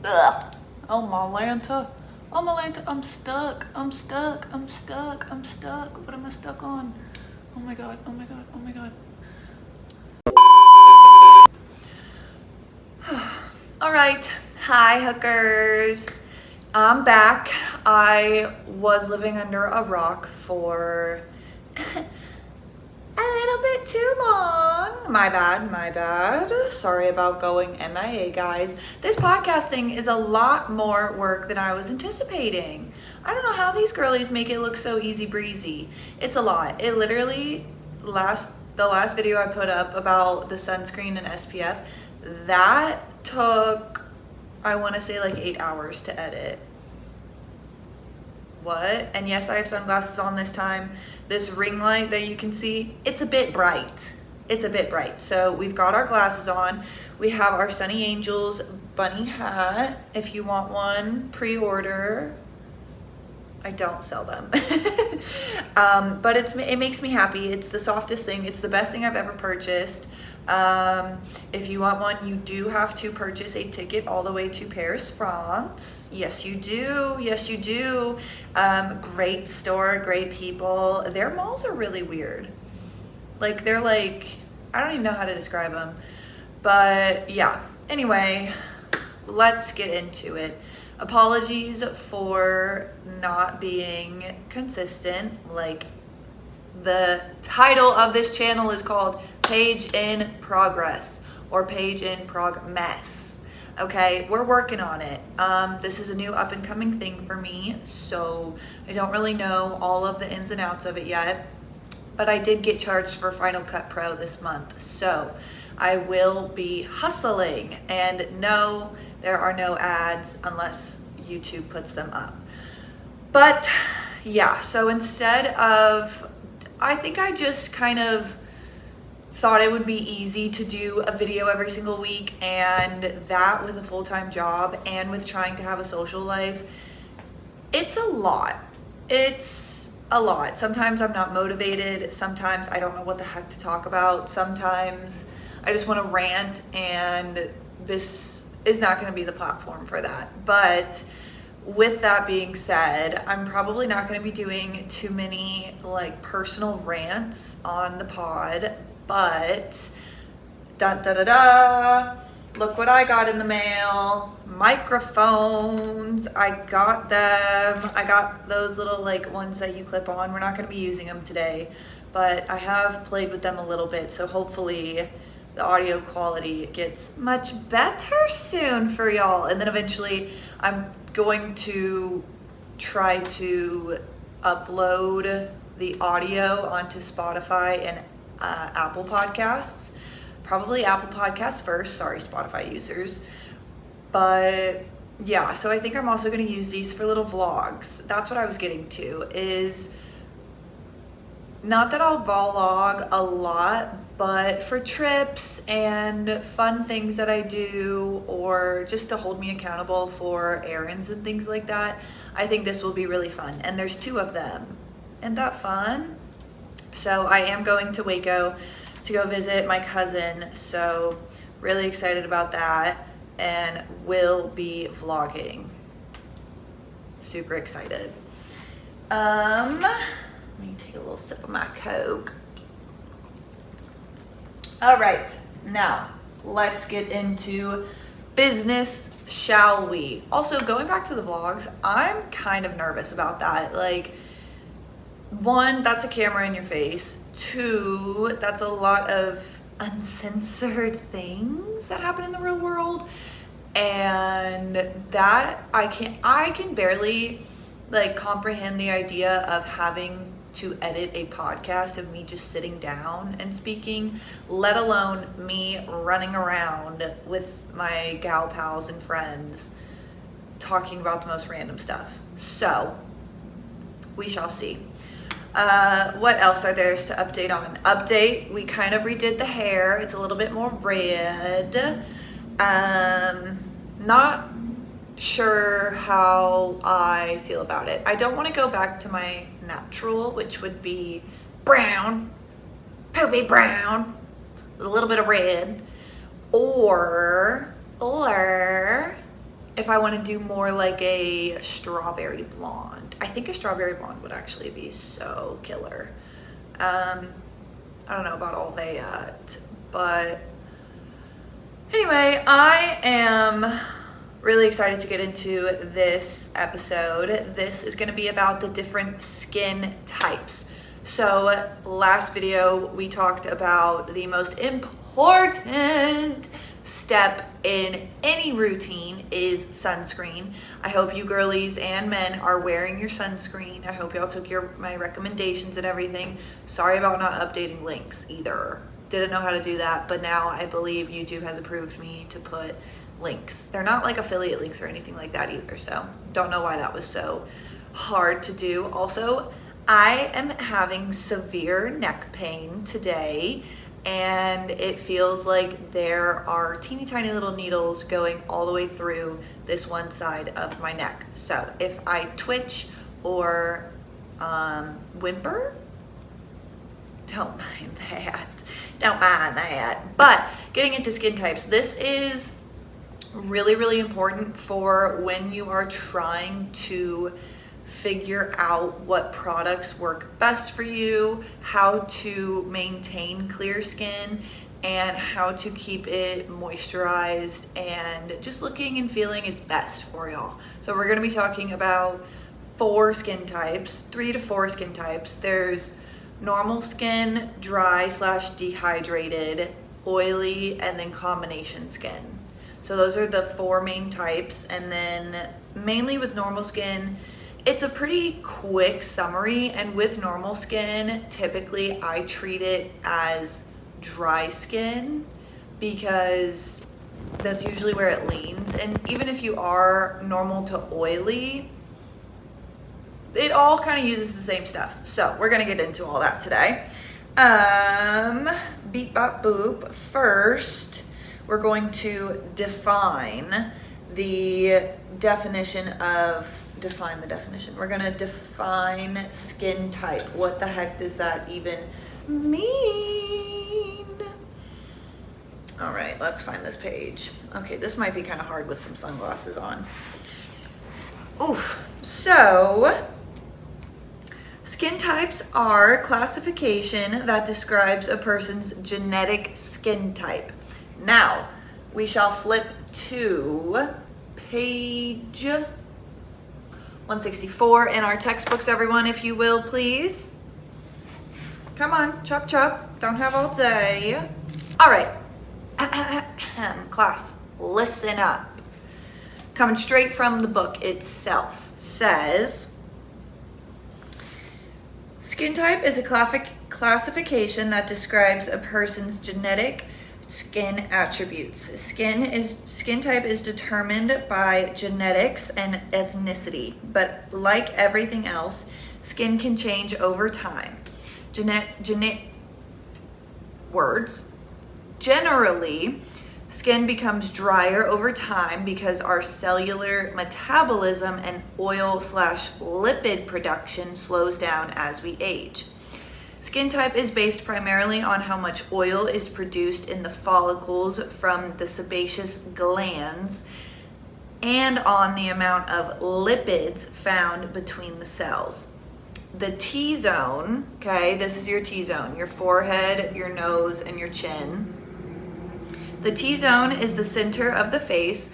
Ugh. Oh my Lanta. Oh my Lanta, I'm stuck. I'm stuck. I'm stuck. I'm stuck. What am I stuck on? Oh my god. Oh my god. Oh my god. All right. Hi, hookers. I'm back. I was living under a rock for a little bit too long. My bad, my bad. Sorry about going MIA, guys. This podcasting is a lot more work than I was anticipating. I don't know how these girlies make it look so easy breezy. It's a lot. It literally, the last video I put up about the sunscreen and SPF, that took, I want to say like 8 hours to edit. What? And yes, I have sunglasses on this time. This ring light that you can see, it's a bit bright. It's a bit bright. So we've got our glasses on. We have our Sunny Angels bunny hat. If you want one, pre-order. I don't sell them. But it makes me happy. It's the softest thing. It's the best thing I've ever purchased. If you want one, you do have to purchase a ticket all the way to Paris, France. Yes, you do. Yes, you do. Great store, great people. Their malls are really weird. Like, they're like, I don't even know how to describe them. But yeah, anyway, let's get into it. Apologies for not being consistent. Like, the title of this channel is called Paige in Progress or Paige in Mess. Okay, we're working on it. This is a new up and coming thing for me, so I don't really know all of the ins and outs of it yet, but I did get charged for Final Cut Pro this month, so I will be hustling. And no, there are no ads unless YouTube puts them up. But yeah, so instead of, I think I just kind of thought it would be easy to do a video every single week, and that with a full-time job and with trying to have a social life, it's a lot. It's a lot. Sometimes I'm not motivated. Sometimes I don't know what the heck to talk about. Sometimes I just want to rant, and this is not going to be the platform for that. But with that being said, I'm probably not going to be doing too many like personal rants on the pod, but look what I got in the mail. Microphones. I got them. I got those little like ones that you clip on. We're not going to be using them today, but I have played with them a little bit, so hopefully the audio quality gets much better soon for y'all. And then eventually I'm going to try to upload the audio onto Spotify and Apple Podcasts. Probably Apple Podcasts first. Sorry, Spotify users. But yeah, so I think I'm also going to use these for little vlogs. That's what I was getting to, is not that I'll vlog a lot, but for trips and fun things that I do, or just to hold me accountable for errands and things like that, I think this will be really fun. And there's 2 of them. Isn't that fun? So I am going to Waco to go visit my cousin, so really excited about that, and will be vlogging. Super excited. Let me take a little sip of my Coke. All right, now let's get into business, shall we? Also, going back to the vlogs, I'm kind of nervous about that. Like, 1, that's a camera in your face. 2, that's a lot of uncensored things that happen in the real world. And that I can barely like comprehend the idea of having to edit a podcast of me just sitting down and speaking, let alone me running around with my gal pals and friends talking about the most random stuff. So we shall see. What else are there to update on? We kind of redid the hair. It's a little bit more red. Not sure how I feel about it. I don't want to go back to my natural, which would be brown, poopy brown, with a little bit of red. Or if I want to do more like a strawberry blonde. I think a strawberry blonde would actually be so killer. I don't know about all that, but anyway, I am really excited to get into this episode. This is going to be about the different skin types. So last video we talked about the most important step in any routine is sunscreen. I hope you girlies and men are wearing your sunscreen. I hope y'all took my recommendations and everything. Sorry about not updating links either. Didn't know how to do that, but now I believe YouTube has approved me to put links. They're not like affiliate links or anything like that either, so don't know why that was so hard to do. Also, I am having severe neck pain today, and it feels like there are teeny tiny little needles going all the way through this one side of my neck. So if I twitch or whimper, don't mind that. Don't mind that. But getting into skin types, this is really, really important for when you are trying to figure out what products work best for you, how to maintain clear skin, and how to keep it moisturized and just looking and feeling its best for y'all. So we're gonna be talking about 4 skin types, 3 to 4 skin types. There's normal skin, dry/dehydrated, oily, and then combination skin. So those are the 4 main types. And then mainly with normal skin, it's a pretty quick summary, and with normal skin, typically I treat it as dry skin because that's usually where it leans. And even if you are normal to oily, it all kind of uses the same stuff. So we're gonna get into all that today. Beep bop boop. First, we're going to define the definition of We're gonna define skin type. What the heck does that even mean? All right, let's find this page. Okay, this might be kind of hard with some sunglasses on. Oof. So, skin types are classification that describes a person's genetic skin type. Now, we shall flip to page 164 in our textbooks, everyone, if you will, please. Come on, chop chop. Don't have all day. All right. Class, listen up. Coming straight from the book itself, says, skin type is a classification that describes a person's genetic skin attributes. Skin type is determined by genetics and ethnicity, but like everything else, skin can change over time. Generally, skin becomes drier over time because our cellular metabolism and oil/lipid production slows down as we age. Skin type is based primarily on how much oil is produced in the follicles from the sebaceous glands and on the amount of lipids found between the cells. The T-zone, okay, this is your T-zone, your forehead, your nose, and your chin. The T-zone is the center of the face,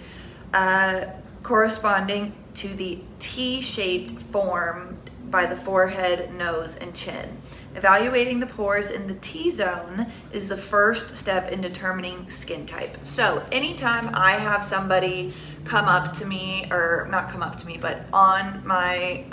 corresponding to the T-shaped form by the forehead, nose, and chin. Evaluating the pores in the T-zone is the first step in determining skin type. So anytime I have somebody come up to me, or not come up to me, but on my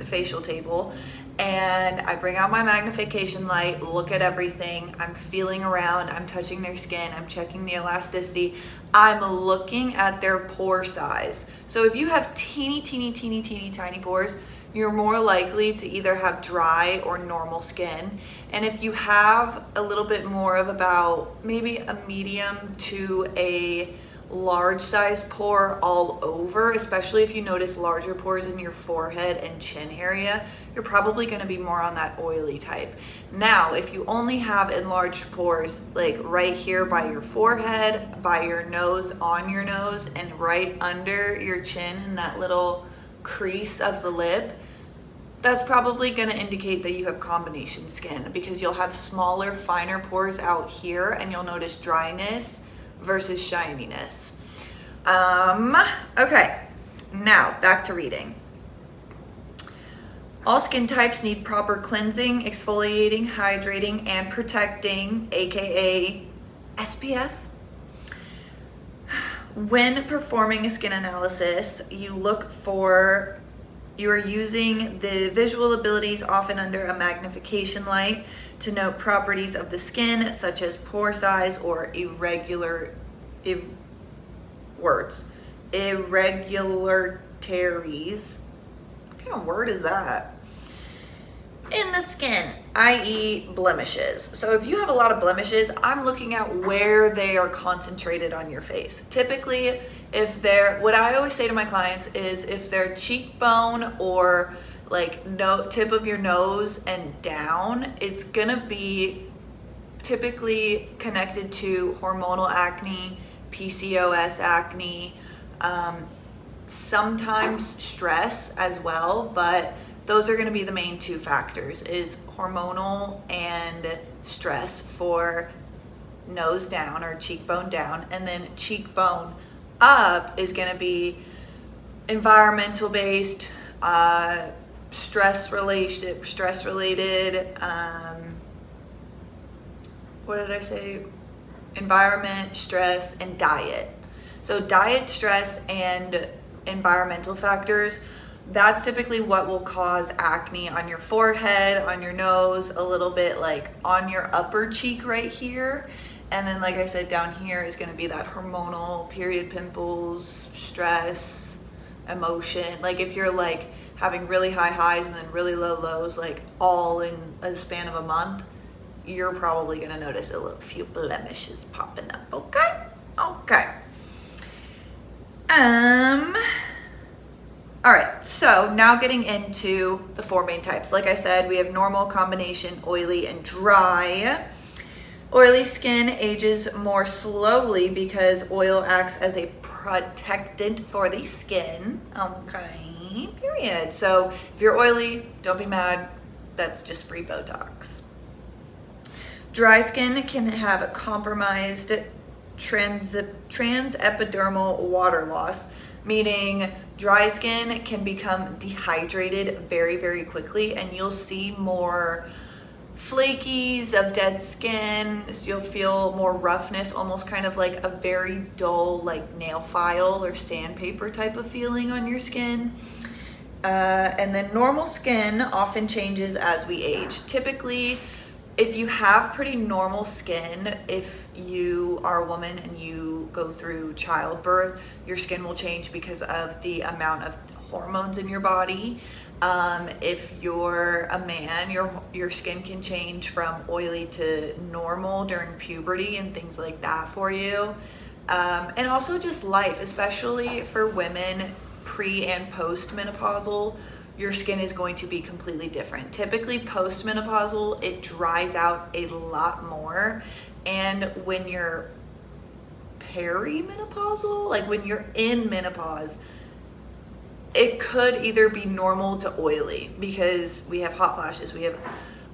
facial table, and I bring out my magnification light, look at everything, I'm feeling around, I'm touching their skin, I'm checking the elasticity, I'm looking at their pore size. So if you have teeny tiny pores, you're more likely to either have dry or normal skin. And if you have a little bit more of about maybe a medium to a large size pore all over, especially if you notice larger pores in your forehead and chin area, you're probably going to be more on that oily type. Now, if you only have enlarged pores like right here by your forehead, by your nose, on your nose, and right under your chin in that little crease of the lip, that's probably going to indicate that you have combination skin, because you'll have smaller, finer pores out here and you'll notice dryness versus shininess. Okay, now back to reading. All skin types need proper cleansing, exfoliating, hydrating, and protecting, aka SPF. When performing a skin analysis, you are using the visual abilities, often under a magnification light, to note properties of the skin, such as pore size or irregularities What kind of word is that? In the skin, i.e. blemishes. So if you have a lot of blemishes, I'm looking at where they are concentrated on your face. Typically, what I always say to my clients is, if their cheekbone or like tip of your nose and down, it's gonna be typically connected to hormonal acne, PCOS acne, sometimes stress as well, but those are going to be the main two factors, is hormonal and stress for nose down or cheekbone down, and then cheekbone up is going to be environmental based, stress related, what did I say? Environment, stress, and diet. So diet, stress, and environmental factors, that's typically what will cause acne on your forehead, on your nose, a little bit like on your upper cheek right here. And then, like I said, down here is going to be that hormonal, period pimples, stress, emotion. Like if you're like having really high highs and then really low lows, like all in a span of a month, you're probably going to notice a few blemishes popping up. Okay. All right, so now getting into the four main types. Like I said, we have normal, combination, oily, and dry. Oily skin ages more slowly because oil acts as a protectant for the skin. Okay, period. So if you're oily, don't be mad. That's just free Botox. Dry skin can have a compromised transepidermal water loss, meaning dry skin can become dehydrated very, very quickly, and you'll see more flakies of dead skin. So you'll feel more roughness, almost kind of like a very dull, like nail file or sandpaper type of feeling on your skin. And then normal skin often changes as we age. Typically, if you have pretty normal skin, if you are a woman and you go through childbirth, your skin will change because of the amount of hormones in your body. If you're a man, your skin can change from oily to normal during puberty and things like that for you. And also just life, especially for women pre and post menopausal, your skin is going to be completely different. Typically post-menopausal, it dries out a lot more. And when you're perimenopausal, like when you're in menopause, it could either be normal to oily, because we have hot flashes, we have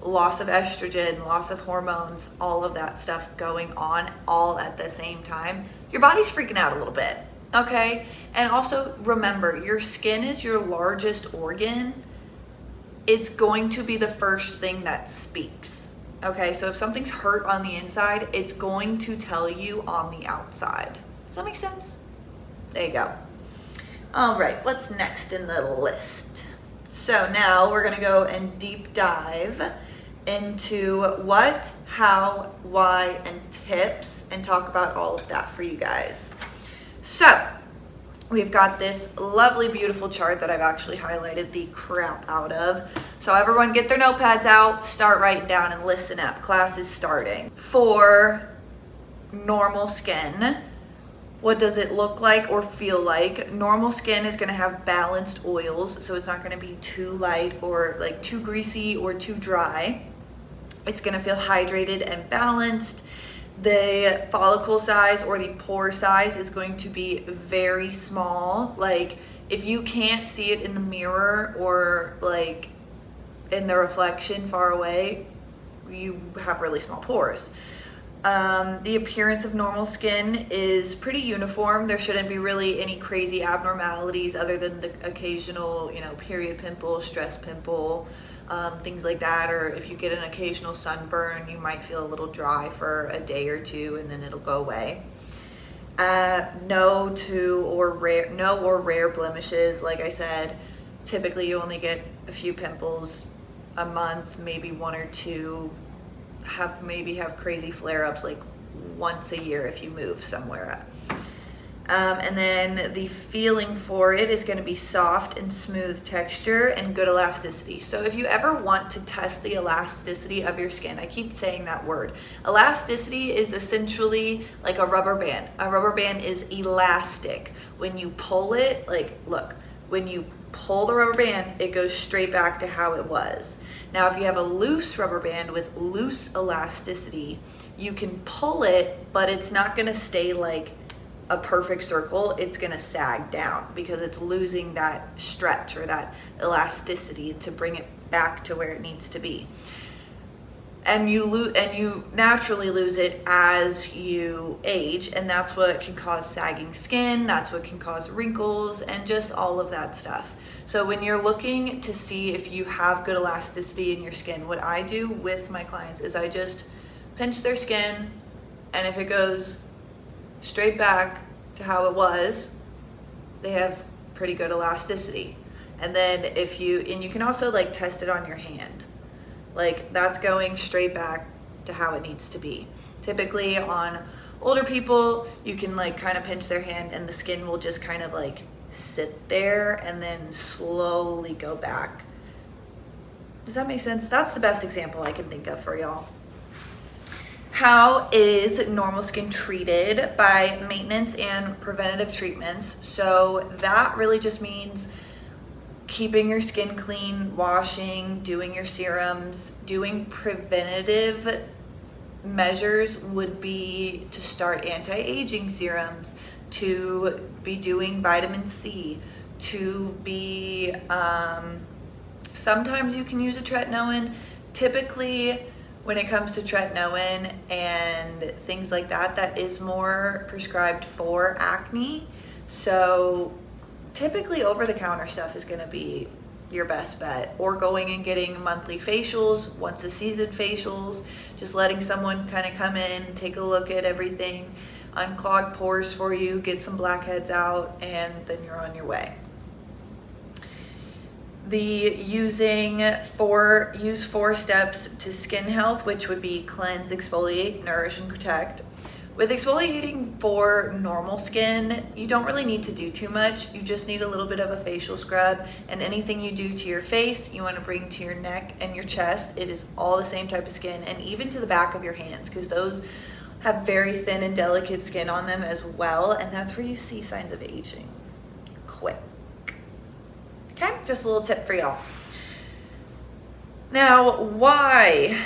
loss of estrogen, loss of hormones, all of that stuff going on all at the same time. Your body's freaking out a little bit. Okay, and also remember, your skin is your largest organ. It's going to be the first thing that speaks. Okay, so if something's hurt on the inside, it's going to tell you on the outside. Does that make sense? There you go. All right, what's next in the list? So now we're gonna go and deep dive into what, how, why, and tips, and talk about all of that for you guys. So we've got this lovely, beautiful chart that I've actually highlighted the crap out of. So everyone get their notepads out, start writing down, and listen up. Class is starting. For normal skin, What does it look like or feel like? Normal skin is going to have balanced oils, so it's not going to be too light or like too greasy or too dry. It's going to feel hydrated and balanced. The follicle size or the pore size is going to be very small. Like if you can't see it in the mirror or like in the reflection far away, you have really small pores. The appearance of normal skin is pretty uniform. There shouldn't be really any crazy abnormalities other than the occasional, period pimple, stress pimple, things like that. Or if you get an occasional sunburn, you might feel a little dry for a day or two and then it'll go away. No or rare blemishes. Like I said, typically you only get a few pimples a month, maybe one or two. Have crazy flare-ups like once a year if you move somewhere. And then the feeling for it is going to be soft and smooth texture and good elasticity. So if you ever want to test the elasticity of your skin, I keep saying that word. Elasticity is essentially like a rubber band. A rubber band is elastic. When you pull it, when you pull the rubber band, it goes straight back to how it was. Now, if you have a loose rubber band with loose elasticity, you can pull it, but it's not going to stay like a perfect circle. It's going to sag down because it's losing that stretch or that elasticity to bring it back to where it needs to be. And you naturally lose it as you age, and that's what can cause sagging skin, that's what can cause wrinkles, and just all of that stuff. So when you're looking to see if you have good elasticity in your skin, what I do with my clients is I just pinch their skin, and if it goes straight back to how it was, they have pretty good elasticity. And then you can also like test it on your hand. Like that's going straight back to how it needs to be. Typically on older people, you can like kind of pinch their hand and the skin will just kind of like sit there and then slowly go back. Does that make sense? That's the best example I can think of for y'all. How is normal skin treated? By maintenance and preventative treatments. So that really just means keeping your skin clean, washing, doing your serums. Doing preventative measures would be to start anti-aging serums, to be doing vitamin C, to be, sometimes you can use a tretinoin. Typically, when it comes to tretinoin and things like that, that is more prescribed for acne. So typically over-the-counter stuff is going to be your best bet, or going and getting monthly facials, once a season facials, just letting someone kind of come in, take a look at everything, unclog pores for you, get some blackheads out, and then you're on your way. Use 4 steps to skin health, which would be cleanse, exfoliate, nourish, and protect. With exfoliating for normal skin, you don't really need to do too much. You just need a little bit of a facial scrub, and anything you do to your face, you want to bring to your neck and your chest. It is all the same type of skin, and even to the back of your hands, because those have very thin and delicate skin on them as well, and that's where you see signs of aging quick. Okay, just a little tip for y'all. Now, why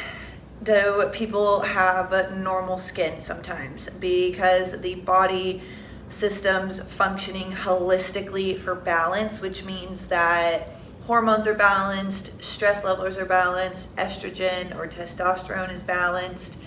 do people have normal skin sometimes? Because the body system's functioning holistically for balance, which means that hormones are balanced, stress levels are balanced, estrogen or testosterone is balanced.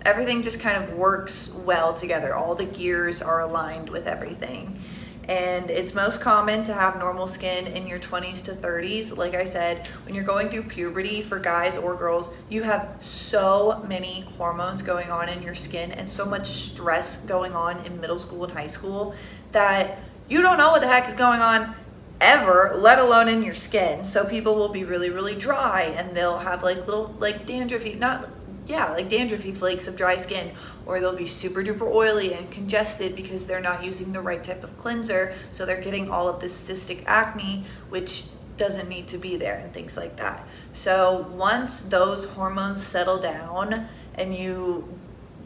Everything just kind of works well together. All the gears are aligned with everything. And it's most common to have normal skin in your 20s to 30s. Like I said, when you're going through puberty, for guys or girls, you have so many hormones going on in your skin and so much stress going on in middle school and high school that you don't know what the heck is going on ever, let alone in your skin. So people will be really, really dry, and they'll have like little like dandruffy, like dandruffy flakes of dry skin, or they'll be super duper oily and congested because they're not using the right type of cleanser, so they're getting all of this cystic acne, which doesn't need to be there, and things like that. So once those hormones settle down and you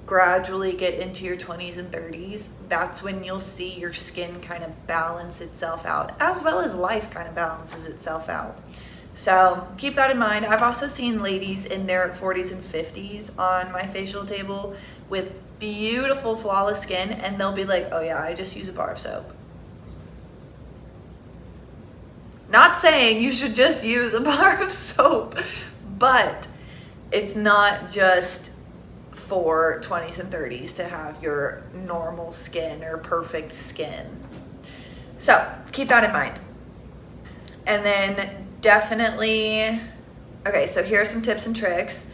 gradually get into your 20s and 30s, that's when you'll see your skin kind of balance itself out, as well as life kind of balances itself out. So keep that in mind. I've also seen ladies in their 40s and 50s on my facial table with beautiful, flawless skin, and they'll be like, oh yeah, I just use a bar of soap. Not saying you should just use a bar of soap, but it's not just for 20s and 30s to have your normal skin or perfect skin. So keep that in mind. And then definitely, okay, so here are some tips and tricks.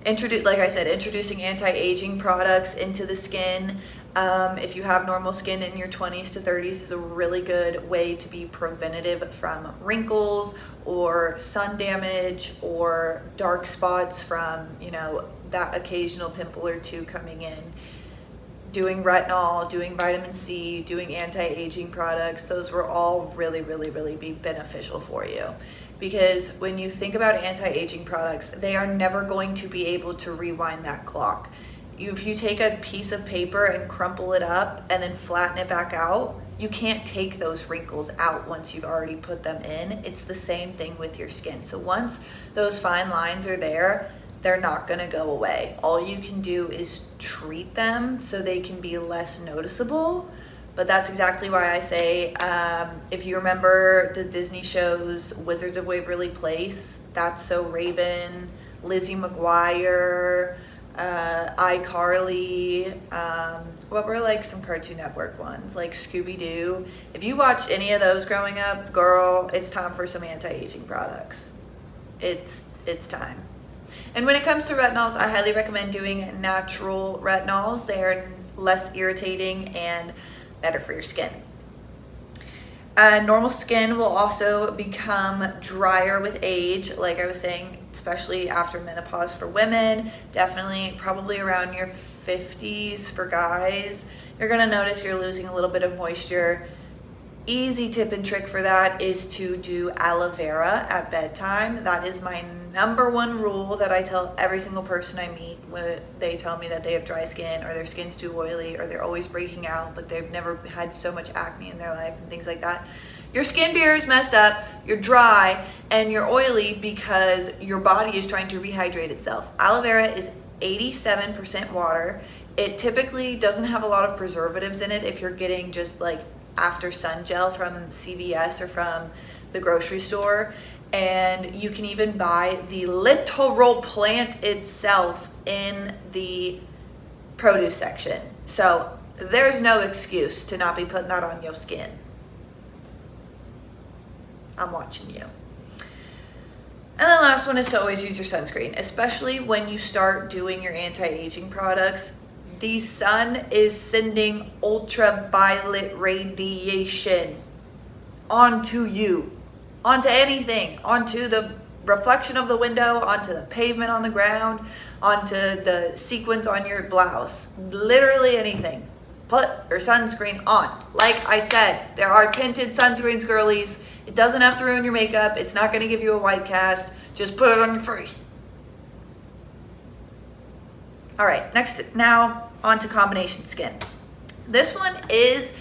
Like I said, introducing anti-aging products into the skin. If you have normal skin in your 20s to 30s is a really good way to be preventative from wrinkles or sun damage or dark spots from, that occasional pimple or two coming in. Doing retinol, doing vitamin C, doing anti-aging products, those will all really, really, really be beneficial for you. Because when you think about anti-aging products, they are never going to be able to rewind that clock. If you take a piece of paper and crumple it up and then flatten it back out, you can't take those wrinkles out once you've already put them in. It's the same thing with your skin. So once those fine lines are there, they're not gonna go away. All you can do is treat them so they can be less noticeable. But that's exactly why I say, if you remember the Disney shows, Wizards of Waverly Place, That's So Raven, Lizzie McGuire, iCarly, what were like some Cartoon Network ones, like Scooby-Doo. If you watched any of those growing up, girl, it's time for some anti-aging products. It's time. And when it comes to retinols, I highly recommend doing natural retinols. They are less irritating and better for your skin. Normal skin will also become drier with age, like I was saying, especially after menopause for women. Definitely probably around your 50s for guys. You're gonna notice you're losing a little bit of moisture. Easy tip and trick for that is to do aloe vera at bedtime. That is my number one rule that I tell every single person I meet when they tell me that they have dry skin or their skin's too oily or they're always breaking out but they've never had so much acne in their life and things like that. Your skin barrier is messed up, you're dry, and you're oily because your body is trying to rehydrate itself. Aloe vera is 87% water. It typically doesn't have a lot of preservatives in it if you're getting just like after sun gel from CVS or from the grocery store. And you can even buy the literal plant itself in the produce section. So there's no excuse to not be putting that on your skin. I'm watching you. And the last one is to always use your sunscreen, especially when you start doing your anti-aging products. The sun is sending ultraviolet radiation onto you, onto anything, onto the reflection of the window, onto the pavement on the ground, onto the sequins on your blouse, literally anything. Put your sunscreen on. Like I said, there are tinted sunscreens, girlies. It doesn't have to ruin your makeup. It's not going to give you a white cast. Just put it on your face. All right, now on to combination skin. This one is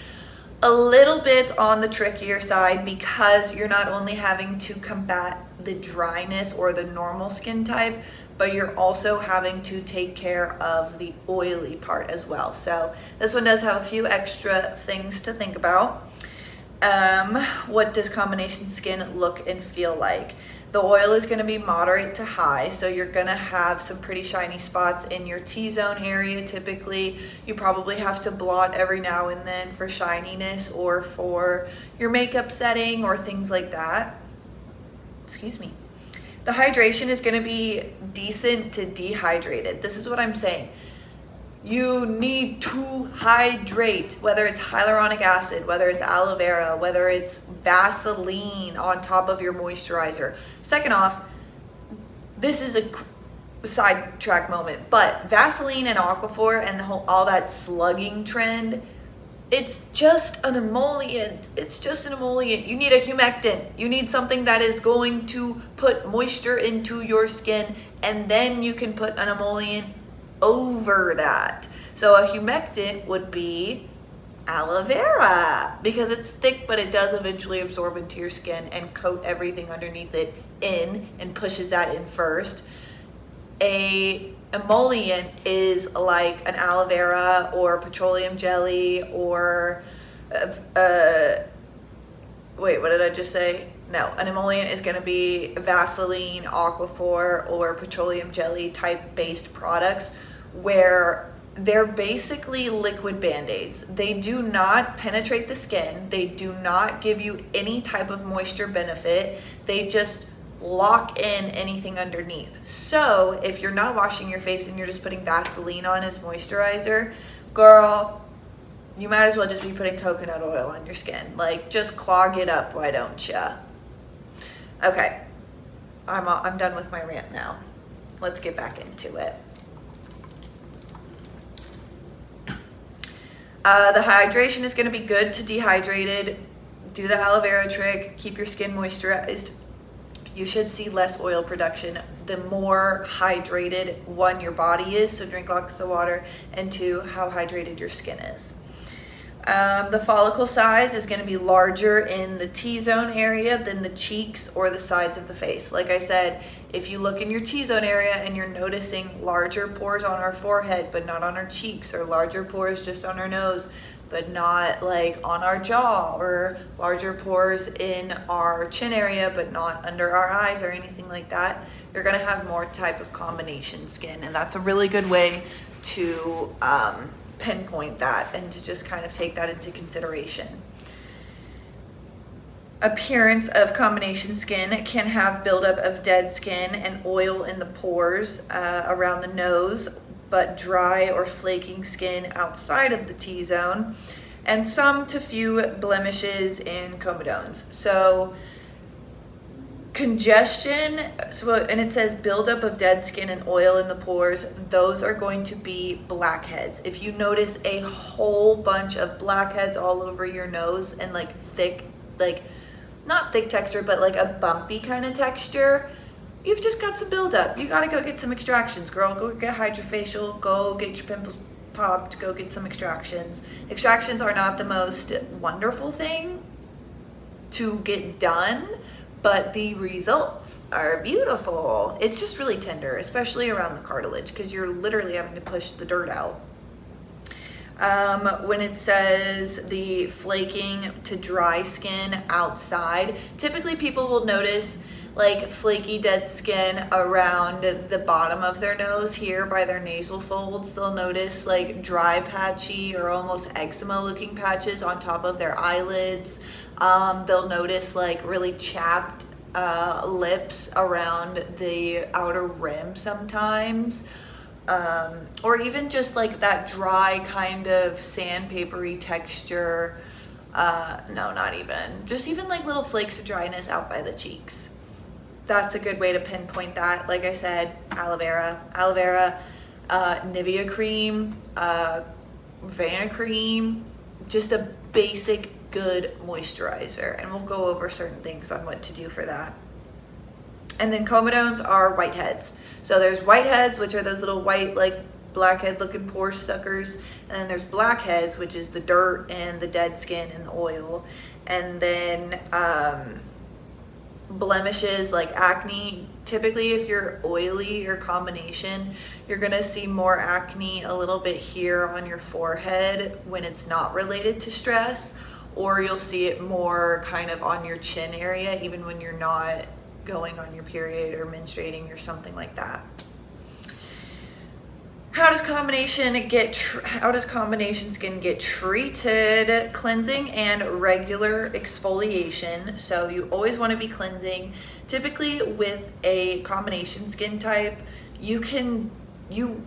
a little bit on the trickier side because you're not only having to combat the dryness or the normal skin type, but you're also having to take care of the oily part as well. So this one does have a few extra things to think about. What does combination skin look and feel like? The oil is going to be moderate to high, so you're going to have some pretty shiny spots in your T-zone area. Typically, you probably have to blot every now and then for shininess or for your makeup setting or things like that. Excuse me. The hydration is going to be decent to dehydrated. This is what I'm saying. You need to hydrate, whether it's hyaluronic acid, whether it's aloe vera, whether it's Vaseline on top of your moisturizer. Second off, this is a sidetrack moment, but Vaseline and Aquaphor and all that slugging trend, it's just an emollient. It's just an emollient. You need a humectant. You need something that is going to put moisture into your skin, and then you can put an emollient over that. So a humectant would be aloe vera because it's thick, but it does eventually absorb into your skin and coat everything underneath it in and pushes that in first. A emollient is like an aloe vera or petroleum jelly or wait, what did I just say? No, an emollient is going to be Vaseline, Aquaphor, or petroleum jelly type based products where they're basically liquid band-aids. They do not penetrate the skin. They do not give you any type of moisture benefit. They just lock in anything underneath. So if you're not washing your face and you're just putting Vaseline on as moisturizer, girl, you might as well just be putting coconut oil on your skin. Like, just clog it up, why don't ya? Okay, I'm done with my rant now. Let's get back into it. The hydration is going to be good to dehydrated. Do the aloe vera trick. Keep your skin moisturized. You should see less oil production the more hydrated, one, your body is, so drink lots of water, and two, how hydrated your skin is. The follicle size is going to be larger in the T-zone area than the cheeks or the sides of the face. Like I said, if you look in your T-zone area and you're noticing larger pores on our forehead but not on our cheeks, or larger pores just on our nose but not like on our jaw, or larger pores in our chin area but not under our eyes or anything like that, you're going to have more type of combination skin, and that's a really good way to pinpoint that and to just kind of take that into consideration. Appearance of combination skin can have buildup of dead skin and oil in the pores around the nose, but dry or flaking skin outside of the T-zone, and some to few blemishes and comedones. So congestion, and it says buildup of dead skin and oil in the pores, those are going to be blackheads. If you notice a whole bunch of blackheads all over your nose and like thick, like not thick texture, but like a bumpy kind of texture, you've just got some buildup. You got to go get some extractions, girl. Go get hydrofacial, go get your pimples popped, go get some extractions. Extractions are not the most wonderful thing to get done, but the results are beautiful. It's just really tender, especially around the cartilage, because you're literally having to push the dirt out. When it says the flaking to dry skin outside, typically people will notice like flaky dead skin around the bottom of their nose here by their nasal folds. They'll notice like dry, patchy, or almost eczema looking patches on top of their eyelids. They'll notice like really chapped lips around the outer rim sometimes. Or even just like that dry kind of sandpapery texture. No, not even. Just even like little flakes of dryness out by the cheeks. That's a good way to pinpoint that. Like I said, aloe vera, Nivea cream, Vana cream, just a basic good moisturizer. And we'll go over certain things on what to do for that. And then comedones are whiteheads. So there's whiteheads, which are those little white, like blackhead looking pore suckers. And then there's blackheads, which is the dirt and the dead skin and the oil. And then blemishes like acne. Typically, if you're oily or combination, you're gonna see more acne a little bit here on your forehead when it's not related to stress, or you'll see it more kind of on your chin area, even when you're not going on your period or menstruating or something like that. How does combination skin get treated? Cleansing and regular exfoliation. So you always want to be cleansing. Typically with a combination skin type, you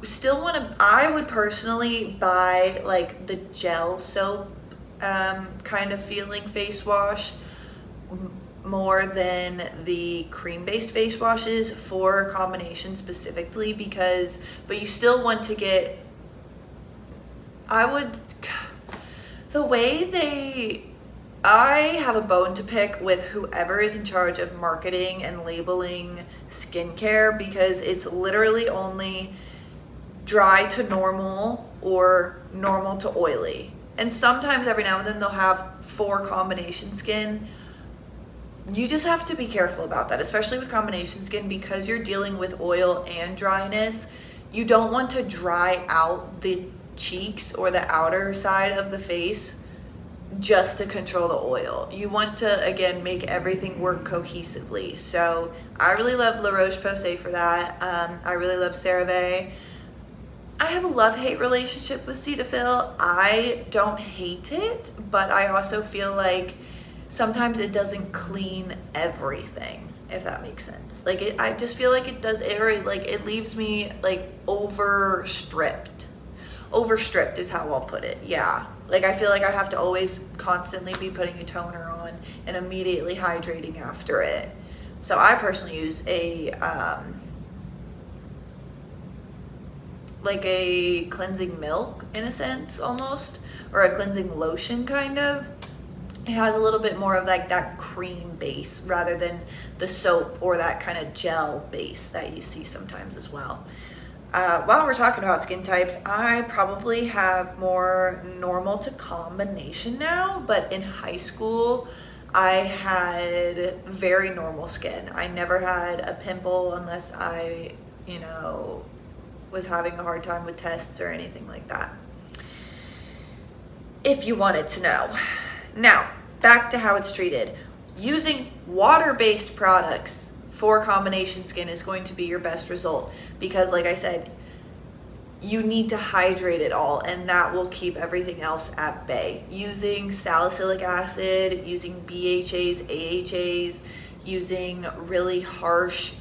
still want to, I would personally buy like the gel soap kind of feeling face wash more than the cream-based face washes for combination specifically, but you still want to get, I have a bone to pick with whoever is in charge of marketing and labeling skincare, because it's literally only dry to normal or normal to oily. And sometimes every now and then they'll have 4 combination skin. You just have to be careful about that, especially with combination skin, because you're dealing with oil and dryness. You don't want to dry out the cheeks or the outer side of the face just to control the oil. You want to, again, make everything work cohesively. So I really love La Roche-Posay for that. I really love CeraVe. I have a love-hate relationship with Cetaphil. I don't hate it, but I also feel like sometimes it doesn't clean everything, if that makes sense. Like, I just feel like it does, it leaves me like overstripped. Overstripped is how I'll put it, yeah. Like, I feel like I have to always constantly be putting a toner on and immediately hydrating after it. So I personally use like a cleansing milk in a sense, almost, or a cleansing lotion kind of. It has a little bit more of like that cream base rather than the soap or that kind of gel base that you see sometimes as well. While we're talking about skin types, I probably have more normal to combination now, but in high school, I had very normal skin. I never had a pimple unless I, was having a hard time with tests or anything like that. If you wanted to know. Now, back to how it's treated. Using water-based products for combination skin is going to be your best result because, like I said, you need to hydrate it all, and that will keep everything else at bay. Using salicylic acid, using BHAs, AHAs, using really harsh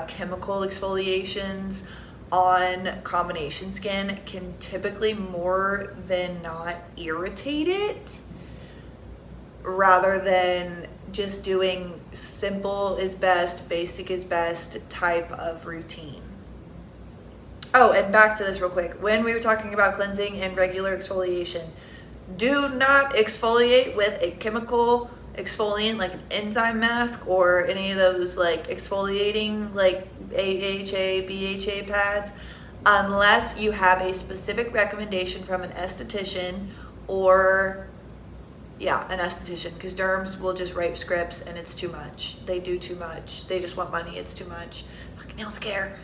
chemical exfoliations on combination skin can typically more than not irritate it, rather than just doing simple is best, basic is best type of routine. Oh, and back to this real quick. When we were talking about cleansing and regular exfoliation, do not exfoliate with a chemical exfoliant like an enzyme mask or any of those like exfoliating like AHA, BHA pads, unless you have a specific recommendation from an esthetician or an esthetician, because derms will just write scripts and it's too much. They do too much. They just want money. It's too much. Fucking healthcare.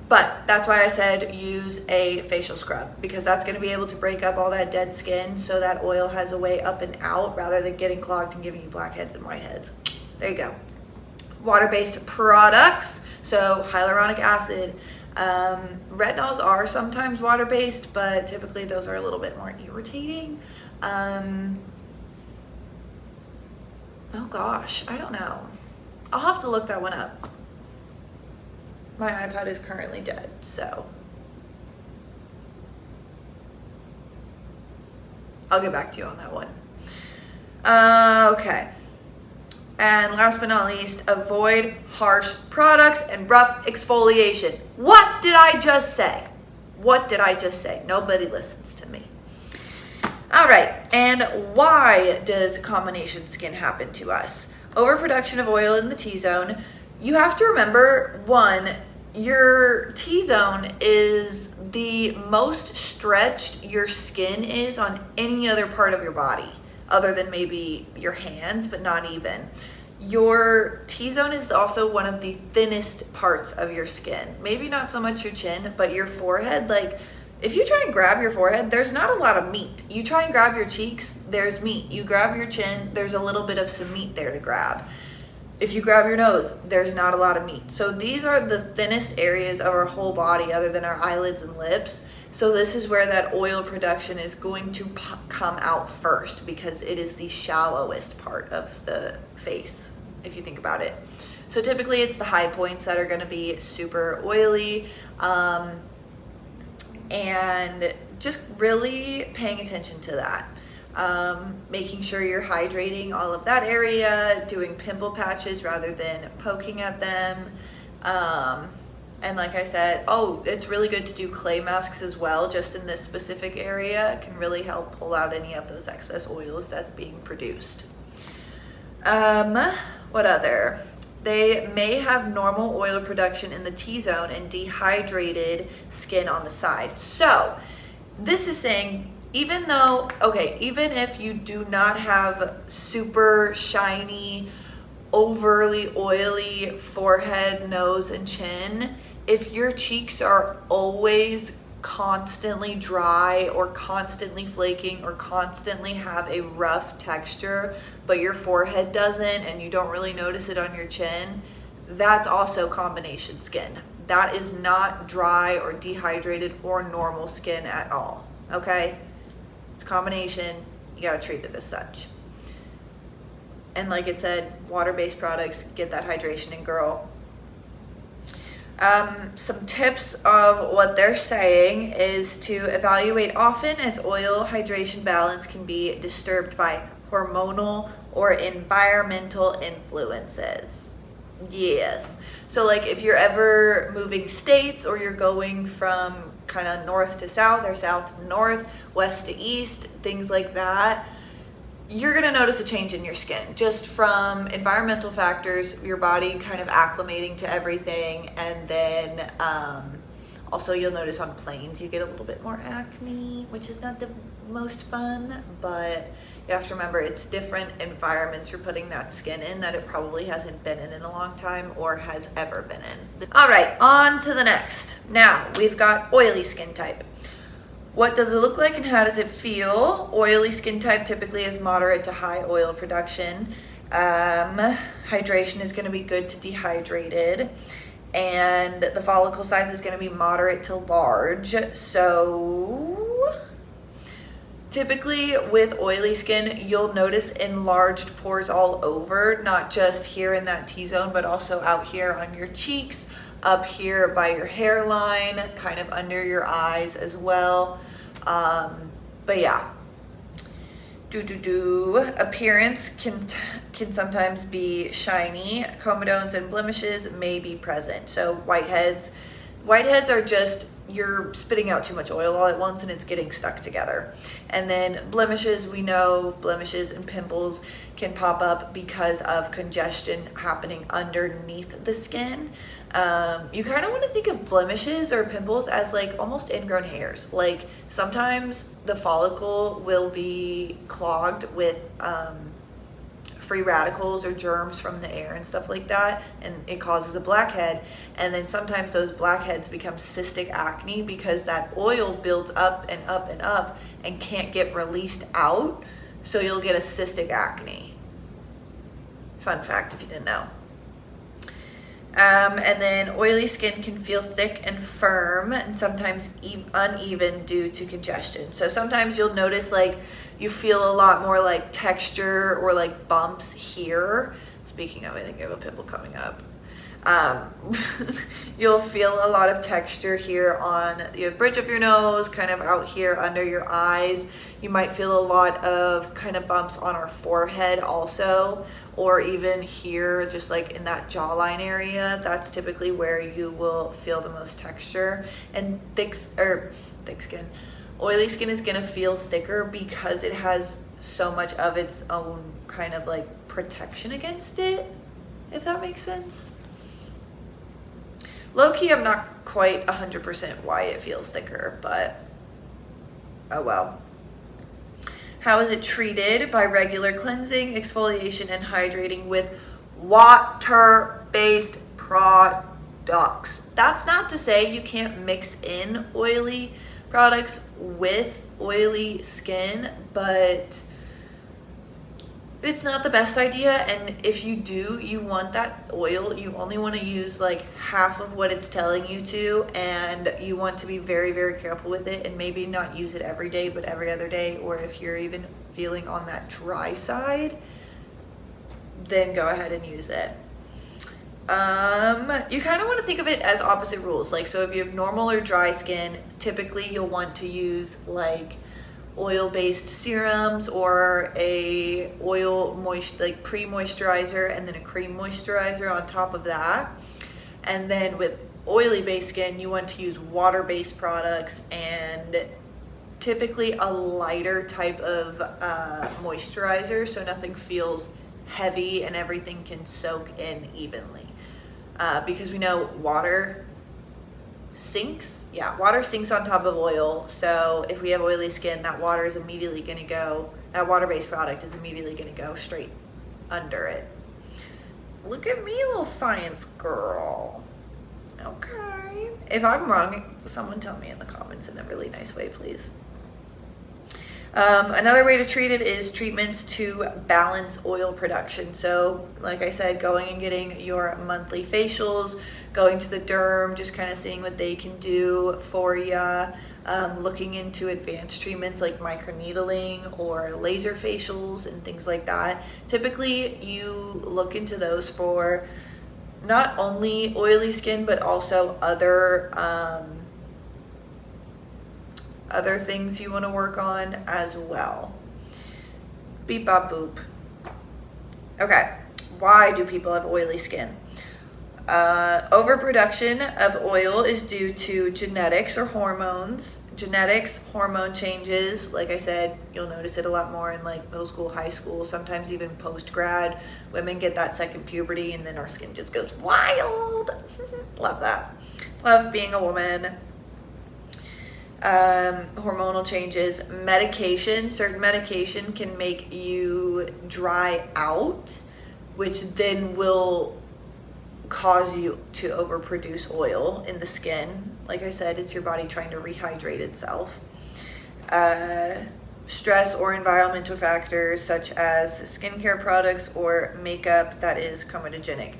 But that's why I said use a facial scrub, because that's going to be able to break up all that dead skin so that oil has a way up and out rather than getting clogged and giving you blackheads and whiteheads. There you go. Water-based products, so hyaluronic acid. Retinols are sometimes water-based, but typically those are a little bit more irritating. Oh gosh, I don't know. I'll have to look that one up. My iPad is currently dead, so I'll get back to you on that one. Okay. And last but not least, avoid harsh products and rough exfoliation. What did I just say? What did I just say? Nobody listens to me. All right, and why does combination skin happen to us? Overproduction of oil in the T-zone. You have to remember, one, your T-zone is the most stretched your skin is on any other part of your body, other than maybe your hands, but not even. Your T-zone is also one of the thinnest parts of your skin. Maybe not so much your chin, but your forehead. Like, if you try and grab your forehead, there's not a lot of meat. You try and grab your cheeks, there's meat. You grab your chin, there's a little bit of some meat there to grab. If you grab your nose, there's not a lot of meat. So these are the thinnest areas of our whole body other than our eyelids and lips. So this is where that oil production is going to come out first, because it is the shallowest part of the face, if you think about it. So typically it's the high points that are going to be super oily, and just really paying attention to that. Making sure you're hydrating all of that area, doing pimple patches rather than poking at them. And like I said, it's really good to do clay masks as well, just in this specific area. It can really help pull out any of those excess oils that's being produced. What other? They may have normal oil production in the T-zone and dehydrated skin on the side. So this is saying, even if you do not have super shiny, overly oily forehead, nose, and chin, if your cheeks are always constantly dry or constantly flaking or constantly have a rough texture, but your forehead doesn't and you don't really notice it on your chin, that's also combination skin. That is not dry or dehydrated or normal skin at all, okay? It's combination, you gotta treat it as such. And like it said, water-based products, get that hydration in, girl. Some tips of what they're saying is to evaluate often, as oil hydration balance can be disturbed by hormonal or environmental influences. Yes. So like if you're ever moving states, or you're going from kind of north to south or south to north, west to east, things like that, you're going to notice a change in your skin just from environmental factors, your body kind of acclimating to everything. And then also you'll notice on planes you get a little bit more acne, which is not the most fun, but you have to remember it's different environments you're putting that skin in that it probably hasn't been in a long time or has ever been in. All right, on to the next. Now we've got oily skin type. What does it look like and how does it feel? Oily skin type typically is moderate to high oil production. Hydration is going to be good to dehydrated. And the follicle size is going to be moderate to large. So typically with oily skin, you'll notice enlarged pores all over, not just here in that T-zone, but also out here on your cheeks, up here by your hairline, kind of under your eyes as well. But yeah, appearance can sometimes be shiny. Comedones and blemishes may be present. So whiteheads are just, you're spitting out too much oil all at once and it's getting stuck together. And then blemishes, we know blemishes and pimples can pop up because of congestion happening underneath the skin. You kind of want to think of blemishes or pimples as like almost ingrown hairs. Like sometimes the follicle will be clogged with free radicals or germs from the air and stuff like that, and it causes a blackhead. And then sometimes those blackheads become cystic acne because that oil builds up and up and up and can't get released out, so you'll get a cystic acne. Fun fact if you didn't know. And then oily skin can feel thick and firm and sometimes uneven due to congestion. So sometimes you'll notice like you feel a lot more like texture or like bumps here. Speaking of, I think I have a pimple coming up. You'll feel a lot of texture here on the bridge of your nose, kind of out here under your eyes. You might feel a lot of kind of bumps on our forehead also, or even here, just like in that jawline area. That's typically where you will feel the most texture. And thick skin, oily skin is gonna feel thicker because it has so much of its own kind of like protection against it, if that makes sense. Low-key, I'm not quite 100% why it feels thicker, but oh well. How is it treated? By regular cleansing, exfoliation, and hydrating with water-based products. That's not to say you can't mix in oily products with oily skin, but it's not the best idea. And if you do, you want that oil, you only want to use like half of what it's telling you to, and you want to be very, very careful with it and maybe not use it every day, but every other day. Or if you're even feeling on that dry side, then go ahead and use it. You kind of want to think of it as opposite rules. Like, so if you have normal or dry skin, typically you'll want to use like oil-based serums or a pre-moisturizer and then a cream moisturizer on top of that. And then with oily based skin, you want to use water-based products and typically a lighter type of moisturizer, so nothing feels heavy and everything can soak in evenly. Because we know water sinks. Yeah, water sinks on top of oil. So if we have oily skin, that water is immediately going to go, that water-based product is immediately going to go straight under it. Look at me, little science girl. Okay. If I'm wrong, someone tell me in the comments in a really nice way, please. Another way to treat it is treatments to balance oil production. So like I said, going and getting your monthly facials, going to the derm, just kind of seeing what they can do for you, looking into advanced treatments like microneedling or laser facials and things like that. Typically you look into those for not only oily skin, but also other things you want to work on as well. Beep bop boop. Okay, why do people have oily skin? Overproduction of oil is due to genetics or hormones. Genetics, hormone changes, like I said, you'll notice it a lot more in like middle school, high school, sometimes even post-grad. Women get that second puberty and then our skin just goes wild. Love that. Love being a woman. Hormonal changes, medication, certain medication can make you dry out, which then will cause you to overproduce oil in the skin. Like I said, it's your body trying to rehydrate itself. Stress or environmental factors such as skincare products or makeup that is comedogenic.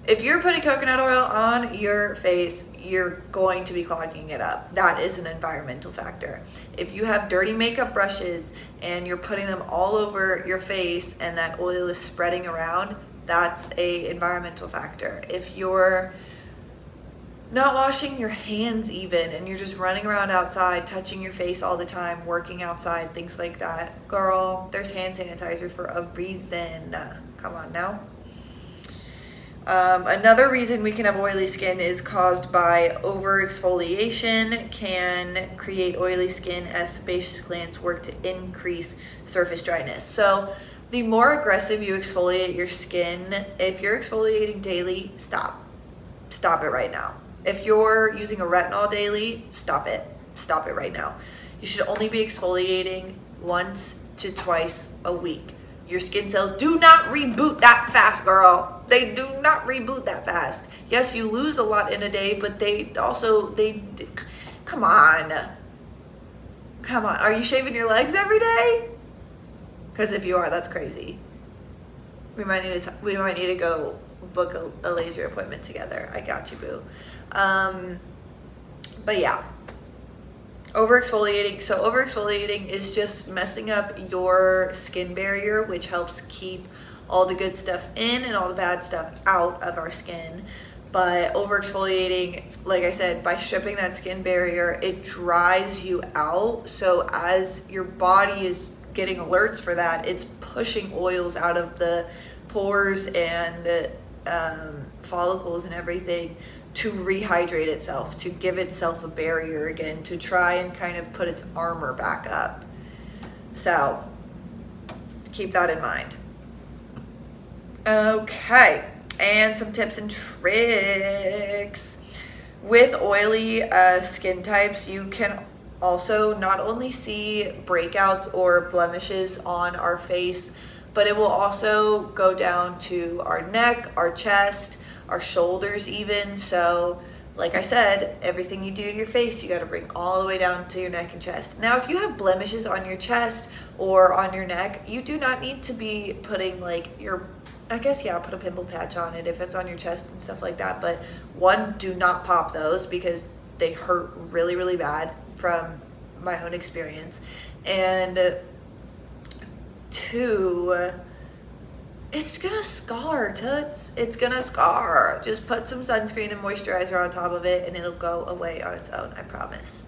If you're putting coconut oil on your face, you're going to be clogging it up. That is an environmental factor. If you have dirty makeup brushes and you're putting them all over your face and that oil is spreading around, that's an environmental factor. If you're not washing your hands even and you're just running around outside, touching your face all the time, working outside, things like that, girl, there's hand sanitizer for a reason. Come on now. Another reason we can have oily skin is caused by overexfoliation, can create oily skin as sebaceous glands work to increase surface dryness. So the more aggressive you exfoliate your skin, if you're exfoliating daily, stop. Stop it right now. If you're using a retinol daily, stop it. Stop it right now. You should only be exfoliating once to twice a week. Your skin cells do not reboot that fast, girl. They do not reboot that fast. Yes, you lose a lot in a day, but come on. Come on. Are you shaving your legs every day? Because if you are, that's crazy. We might need to go book a laser appointment together. I got you, boo. But yeah. Overexfoliating. So overexfoliating is just messing up your skin barrier, which helps keep all the good stuff in and all the bad stuff out of our skin. But overexfoliating, like I said, by stripping that skin barrier, it dries you out. So as your body is getting alerts for that, it's pushing oils out of the pores and follicles and everything to rehydrate itself, to give itself a barrier again, to try and kind of put its armor back up. So keep that in mind. Okay, and some tips and tricks. With oily skin types, you can also not only see breakouts or blemishes on our face, but it will also go down to our neck, our chest, our shoulders even. So like I said, everything you do to your face, you got to bring all the way down to your neck and chest. Now, if you have blemishes on your chest or on your neck, you do not need to be putting like your, I guess, yeah, put a pimple patch on it if it's on your chest and stuff like that. But one, do not pop those because they hurt really, really bad from my own experience. And two, it's gonna scar, toots. It's gonna scar. Just put some sunscreen and moisturizer on top of it and it'll go away on its own, I promise.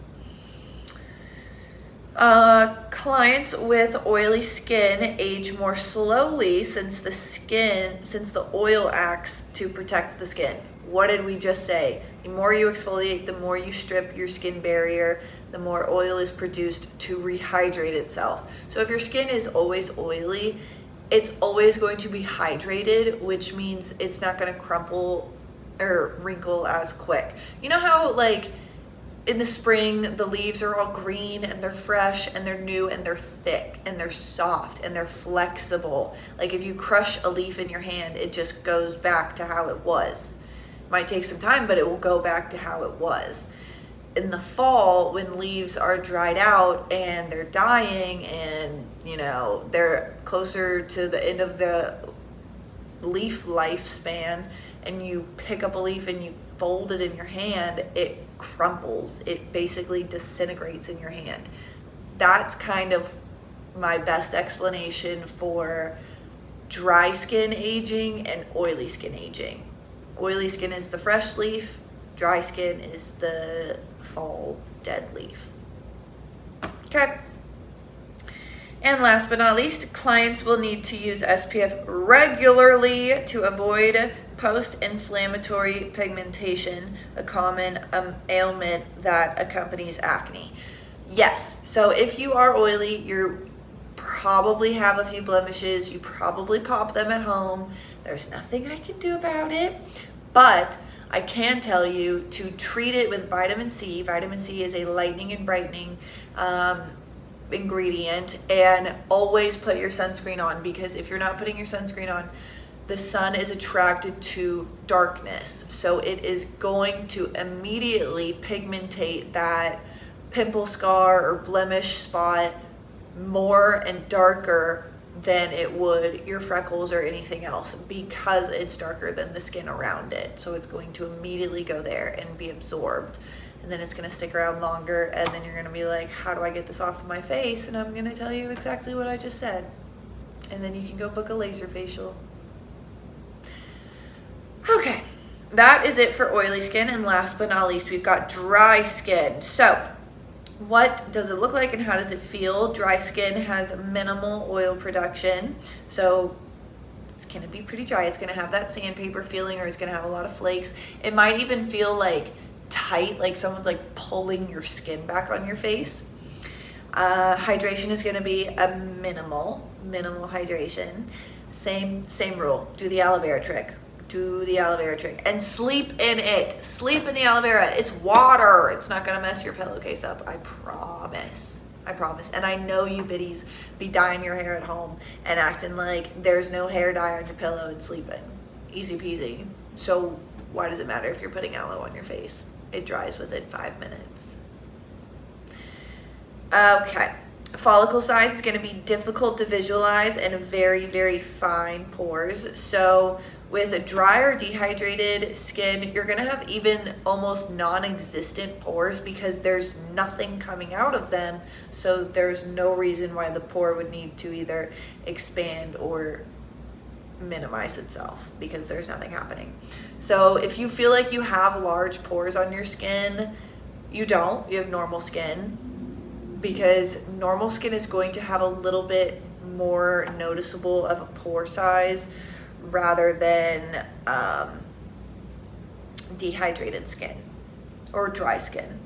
Clients with oily skin age more slowly since the oil acts to protect the skin. What did we just say? The more you exfoliate, the more you strip your skin barrier, the more oil is produced to rehydrate itself. So if your skin is always oily, it's always going to be hydrated, which means it's not going to crumple or wrinkle as quick. You know how like in the spring the leaves are all green and they're fresh and they're new and they're thick and they're soft and they're flexible. Like if you crush a leaf in your hand, it just goes back to how it was. It might take some time, but it will go back to how it was. In the fall, when leaves are dried out and they're dying and they're closer to the end of the leaf lifespan, and you pick up a leaf and you fold it in your hand, it crumples. It basically disintegrates in your hand. That's kind of my best explanation for dry skin aging and oily skin aging. Oily skin is the fresh leaf, dry skin is the fall dead leaf. Okay. And last but not least, clients will need to use SPF regularly to avoid post-inflammatory pigmentation, a common ailment that accompanies acne. Yes, so if you are oily, you probably have a few blemishes, you probably pop them at home. There's nothing I can do about it, but I can tell you to treat it with vitamin C. Vitamin C is a lightening and brightening ingredient, and always put your sunscreen on, because if you're not putting your sunscreen on, the sun is attracted to darkness, so it is going to immediately pigmentate that pimple, scar, or blemish spot more and darker than it would your freckles or anything else, because it's darker than the skin around it. So it's going to immediately go there and be absorbed, and then it's going to stick around longer, and then you're going to be like, how do I get this off of my face? And I'm going to tell you exactly what I just said, and then you can go book a laser facial. Okay, that is it for oily skin. And last but not least, we've got dry skin. So what does it look like and how does it feel? Dry skin has minimal oil production, so it's going to be pretty dry. It's going to have that sandpaper feeling, or it's going to have a lot of flakes. It might even feel like tight, like someone's like pulling your skin back on your face. Hydration is going to be a minimal hydration. Same rule. Do the aloe vera trick. And sleep in it. Sleep in the aloe vera. It's water. It's not gonna mess your pillowcase up. I promise. And I know you biddies be dyeing your hair at home and acting like there's no hair dye on your pillow and sleeping. Easy peasy. So why does it matter if you're putting aloe on your face? It dries within 5 minutes. Okay. Follicle size is going to be difficult to visualize and very, very fine pores. So with a dry or dehydrated skin, you're going to have even almost non-existent pores, because there's nothing coming out of them. So there's no reason why the pore would need to either expand or minimize itself, because there's nothing happening. So if you feel like you have large pores on your skin, you don't. You have normal skin, because normal skin is going to have a little bit more noticeable of a pore size rather than dehydrated skin or dry skin.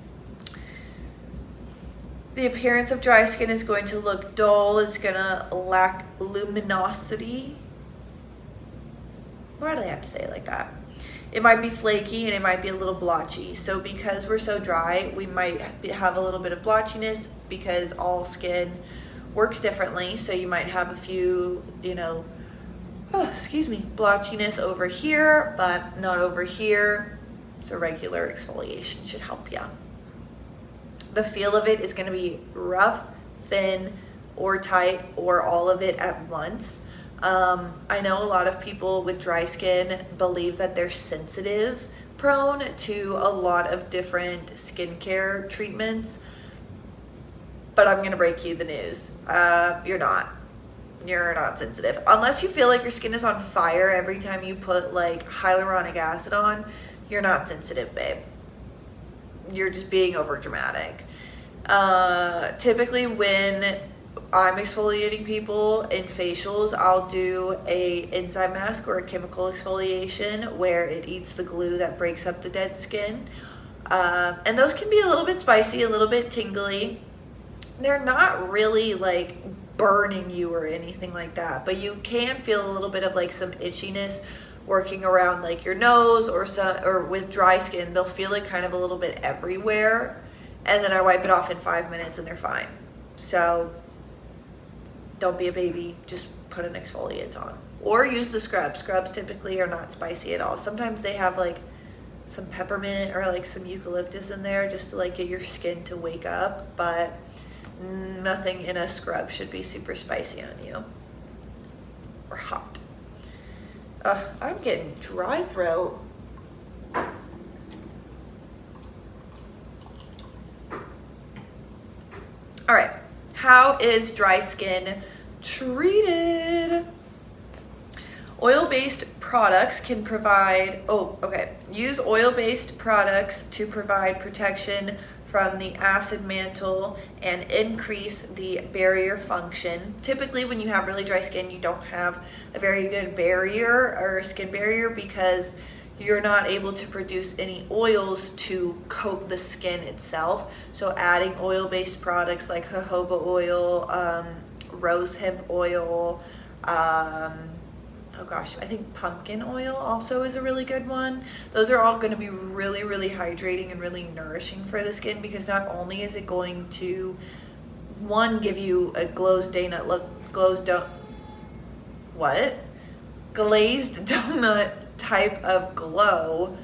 The appearance of dry skin is going to look dull. It's going to lack luminosity. Why do they have to say it like that? It might be flaky and it might be a little blotchy. So because we're so dry, we might have a little bit of blotchiness, because all skin works differently. So you might have a few, blotchiness over here, but not over here. So regular exfoliation should help you. The feel of it is going to be rough, thin, or tight, or all of it at once. I know a lot of people with dry skin believe that they're sensitive prone to a lot of different skincare treatments, but I'm going to break you the news. You're not sensitive. Unless you feel like your skin is on fire every time you put like hyaluronic acid on, you're not sensitive, babe. You're just being over dramatic. Typically when I'm exfoliating people in facials, I'll do a enzyme mask or a chemical exfoliation where it eats the glue that breaks up the dead skin. And those can be a little bit spicy, a little bit tingly. They're not really like burning you or anything like that, but you can feel a little bit of like some itchiness working around like your nose, or with dry skin, they'll feel it kind of a little bit everywhere. And then I wipe it off in 5 minutes and they're fine. So don't be a baby, just put an exfoliant on. Or use the scrub. Scrubs typically are not spicy at all. Sometimes they have like some peppermint or like some eucalyptus in there just to like get your skin to wake up, but nothing in a scrub should be super spicy on you or hot. I'm getting dry throat. All right, how is dry skin treated? Oil-based products can provide, use oil-based products to provide protection from the acid mantle and increase the barrier function. Typically, when you have really dry skin, you don't have a very good barrier or skin barrier because you're not able to produce any oils to coat the skin itself. So adding oil-based products like jojoba oil, rose hemp oil, I think pumpkin oil also is a really good one. Those are all going to be really, really hydrating and really nourishing for the skin, because not only is it going to, one, give you a glazed donut type of glow,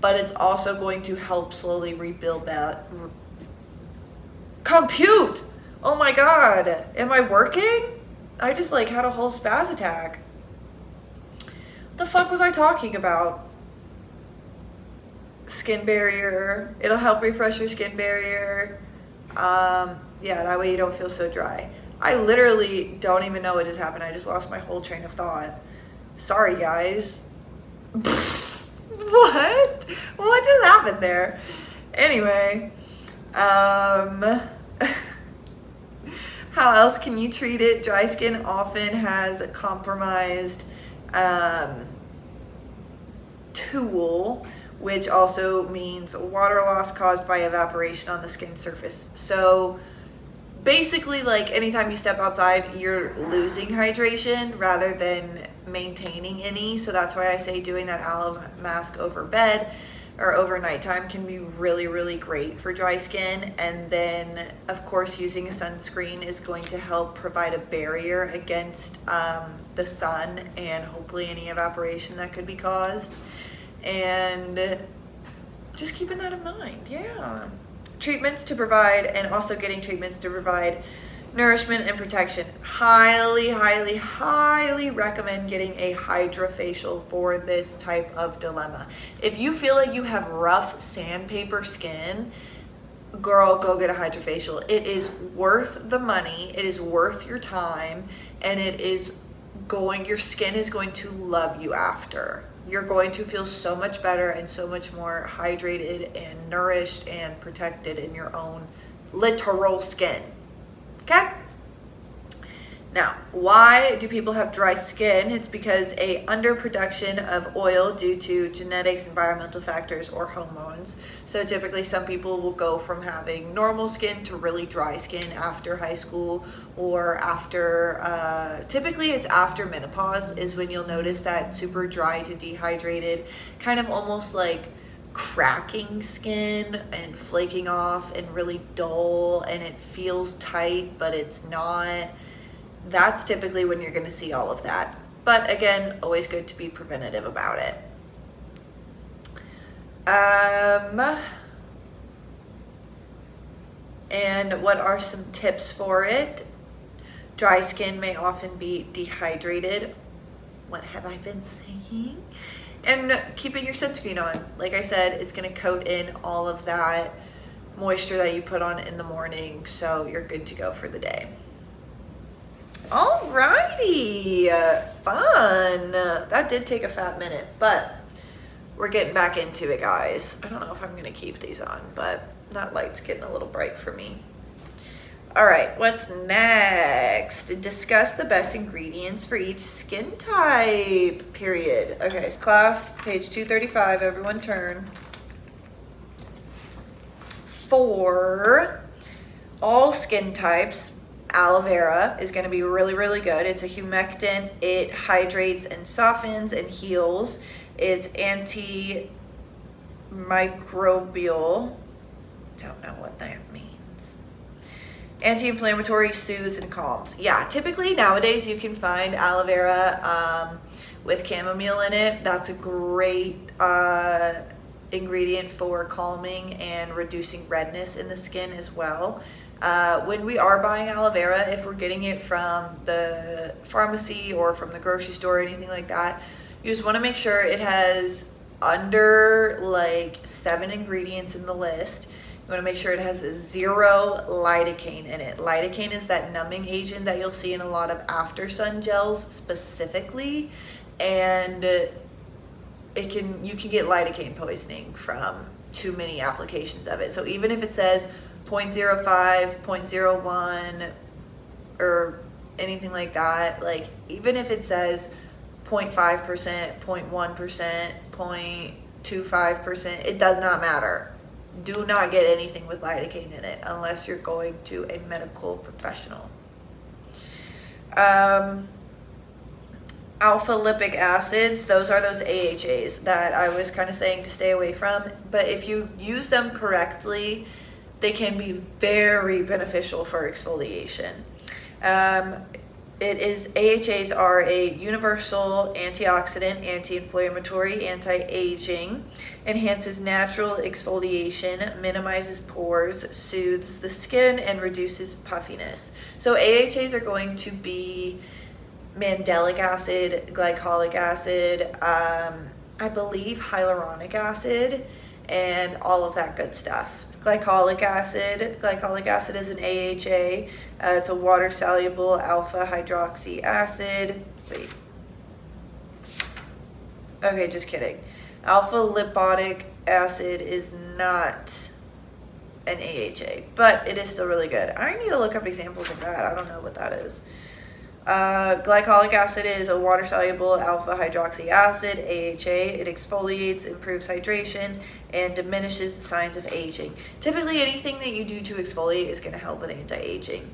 but it's also going to help slowly rebuild that. Compute! Oh my God, am I working? I just like had a whole spaz attack. The fuck was I talking about? Skin barrier. It'll help refresh your skin barrier. Yeah, that way you don't feel so dry. I literally don't even know what just happened. I just lost my whole train of thought. Sorry, guys. What? What just happened there? Anyway, how else can you treat it? Dry skin often has a compromised tool, which also means water loss caused by evaporation on the skin surface. So basically, like anytime you step outside, you're losing hydration rather than maintaining any. So that's why I say doing that aloe mask over bed or over nighttime can be really, really great for dry skin. And then of course using a sunscreen is going to help provide a barrier against the sun and hopefully any evaporation that could be caused. And just keeping that in mind. Yeah. Treatments to provide, and also getting treatments to provide nourishment and protection. Highly, highly, highly recommend getting a hydrofacial for this type of dilemma. If you feel like you have rough sandpaper skin, girl, go get a hydrofacial. It is worth the money. It is worth your time, and your skin is going to love you after. You're going to feel so much better and so much more hydrated and nourished and protected in your own literal skin. Okay? Now, why do people have dry skin? It's because a underproduction of oil due to genetics, environmental factors, or hormones. So typically some people will go from having normal skin to really dry skin after high school, or after, typically it's after menopause is when you'll notice that super dry to dehydrated, kind of almost like cracking skin and flaking off and really dull, and it feels tight, but it's not. That's typically when you're going to see all of that. But again, always good to be preventative about it. And what are some tips for it? Dry skin may often be dehydrated. What have I been saying? And keeping your sunscreen on. Like I said, it's going to coat in all of that moisture that you put on in the morning, so you're good to go for the day. Alrighty, fun. That did take a fat minute, but we're getting back into it, guys. I don't know if I'm gonna keep these on, but that light's getting a little bright for me. All right, what's next? Discuss the best ingredients for each skin type, period. Okay, class, page 235, everyone turn. For all skin types, aloe vera is going to be really, really good. It's a humectant. It hydrates and softens and heals. It's antimicrobial. Don't know what that means. Anti-inflammatory, soothes, and calms. Yeah, typically nowadays you can find aloe vera with chamomile in it. That's a great ingredient for calming and reducing redness in the skin as well. When we are buying aloe vera, if we're getting it from the pharmacy or from the grocery store or anything like that, you just want to make sure it has under like 7 ingredients in the list. You want to make sure it has 0 lidocaine in it. Lidocaine is that numbing agent that you'll see in a lot of after sun gels specifically, and you can get lidocaine poisoning from too many applications of it. So even if it says 0.05, 0.01, or anything like that, like even if it says 0.5%, 0.1%, 0.25%, it does not matter. Do not get anything with lidocaine in it unless you're going to a medical professional. Alpha lipic acids, those are those AHAs that I was kind of saying to stay away from. But if you use them correctly, they can be very beneficial for exfoliation. AHAs are a universal antioxidant, anti-inflammatory, anti-aging, enhances natural exfoliation, minimizes pores, soothes the skin, and reduces puffiness. So AHAs are going to be mandelic acid, glycolic acid, I believe hyaluronic acid, and all of that good stuff. Glycolic acid is an AHA. It's a water-soluble alpha hydroxy acid. Wait. Okay, just kidding. Alpha lipoic acid is not an AHA, but it is still really good. I need to look up examples of that. I don't know what that is. Glycolic acid is a water-soluble alpha hydroxy acid, AHA. It exfoliates, improves hydration, and diminishes signs of aging. Typically, anything that you do to exfoliate is going to help with anti-aging.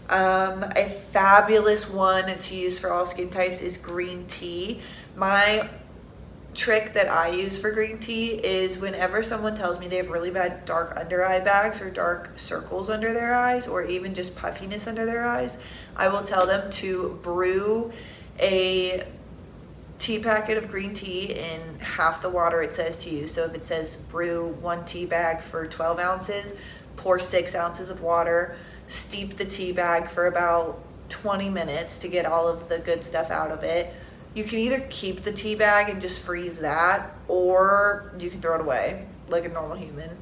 A fabulous one to use for all skin types is green tea. My trick that I use for green tea is whenever someone tells me they have really bad dark under eye bags or dark circles under their eyes or even just puffiness under their eyes, I will tell them to brew a tea packet of green tea in half the water it says to use. So if it says brew 1 tea bag for 12 ounces, pour 6 ounces of water, steep the tea bag for about 20 minutes to get all of the good stuff out of it. You can either keep the tea bag and just freeze that, or you can throw it away like a normal human.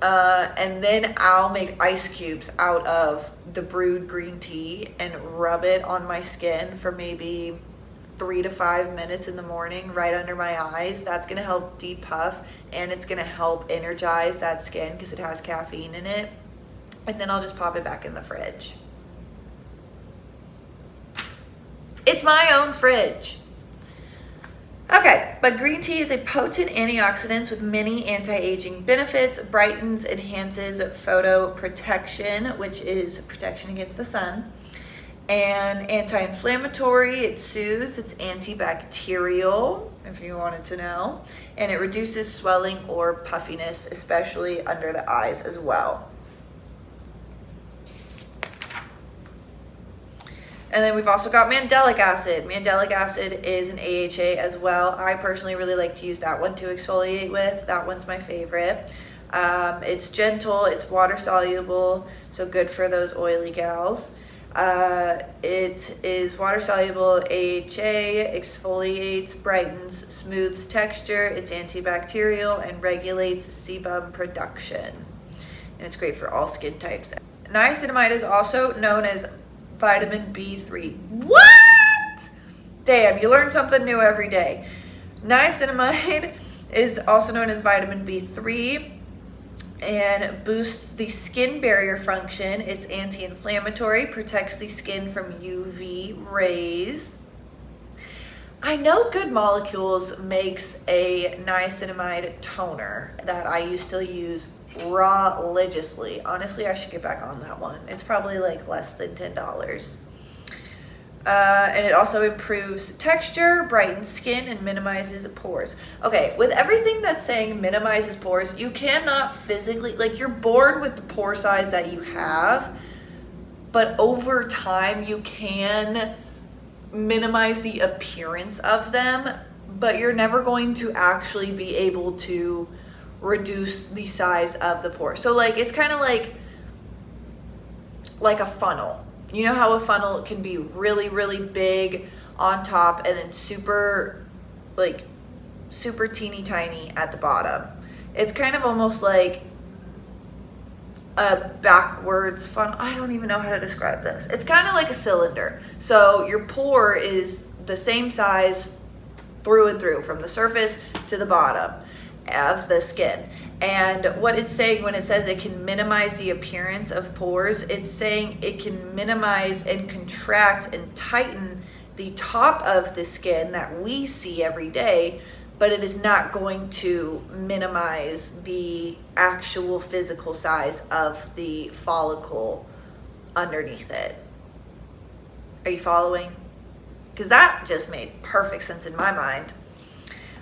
And then I'll make ice cubes out of the brewed green tea and rub it on my skin for maybe 3 to 5 minutes in the morning right under my eyes. That's going to help depuff, and it's going to help energize that skin because it has caffeine in it. And then I'll just pop it back in the fridge. It's my own fridge. Okay, but green tea is a potent antioxidant with many anti-aging benefits, brightens, enhances photo protection, which is protection against the sun, and anti-inflammatory, it soothes, it's antibacterial, if you wanted to know, and it reduces swelling or puffiness, especially under the eyes as well. And then we've also got mandelic acid. Mandelic acid is an AHA as well. I personally really like to use that one to exfoliate with. That one's my favorite. It's gentle, it's water soluble, so good for those oily gals. It is water soluble AHA, exfoliates, brightens, smooths texture, it's antibacterial, and regulates sebum production. And it's great for all skin types. Niacinamide is also known as vitamin B3. What? Damn, you learn something new every day. Niacinamide is also known as vitamin B3 and boosts the skin barrier function. It's anti-inflammatory, protects the skin from UV rays. I know Good Molecules makes a niacinamide toner that I used to use religiously. Honestly, I should get back on that one. It's probably like less than $10. And it also improves texture, brightens skin, and minimizes pores. Okay, with everything that's saying minimizes pores, you cannot physically, like, you're born with the pore size that you have, but over time you can minimize the appearance of them, but you're never going to actually be able to reduce the size of the pore. So like, it's kind of like a funnel. You know how a funnel can be really, really big on top and then super teeny tiny at the bottom. It's kind of almost like a backwards funnel. I don't even know how to describe this. It's kind of like a cylinder. So your pore is the same size through and through, from the surface to the bottom of the skin. And what it's saying when it says it can minimize the appearance of pores, it's saying it can minimize and contract and tighten the top of the skin that we see every day, but it is not going to minimize the actual physical size of the follicle underneath it. Are you following? Because that just made perfect sense in my mind.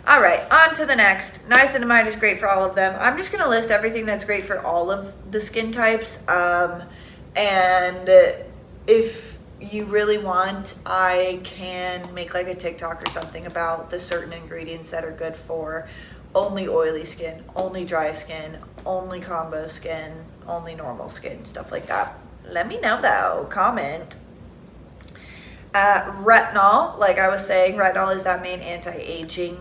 All right, on to the next. Niacinamide is great for all of them. I'm just going to list everything that's great for all of the skin types. And if you really want, I can make like a TikTok or something about the certain ingredients that are good for only oily skin, only dry skin, only combo skin, only normal skin, stuff like that. Let me know though, comment. Retinol, like I was saying, retinol is that main anti-aging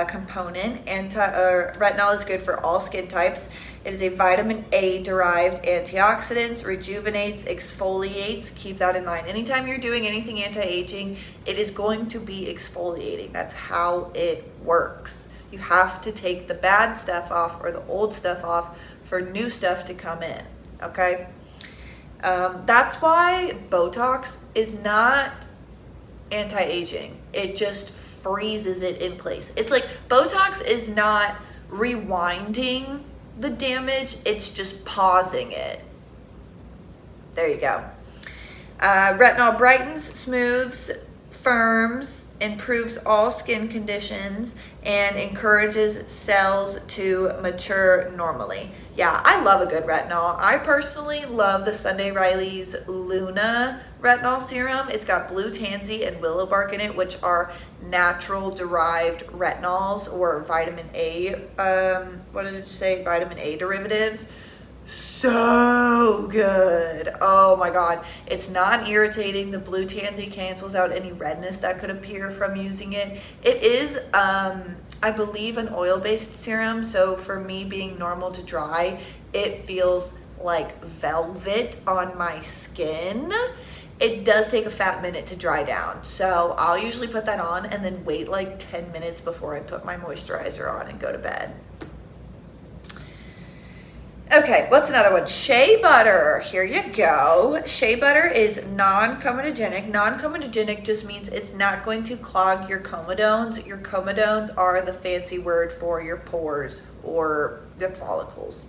component. Retinol is good for all skin types. It is a vitamin A derived antioxidant, rejuvenates, exfoliates. Keep that in mind. Anytime you're doing anything anti-aging, it is going to be exfoliating. That's how it works. You have to take the bad stuff off or the old stuff off for new stuff to come in, okay? That's why Botox is not anti-aging. It just freezes it in place. It's like Botox is not rewinding the damage, it's just pausing it. There you go. Retinol brightens, smooths, firms, improves all skin conditions, and encourages cells to mature normally. Yeah, I love a good retinol. I personally love the Sunday Riley's Luna retinol serum. It's got blue tansy and willow bark in it, which are natural derived retinols or vitamin A, what did it say? Vitamin A derivatives. So good. Oh my God. It's non-irritating. The blue tansy cancels out any redness that could appear from using it. It is, I believe, an oil-based serum. So for me being normal to dry, it feels like velvet on my skin. It does take a fat minute to dry down. So I'll usually put that on and then wait like 10 minutes before I put my moisturizer on and go to bed. Okay, what's another one? Shea butter. Here you go. Shea butter is non-comedogenic. Non-comedogenic just means it's not going to clog your comedones. Your comedones are the fancy word for your pores or the follicles.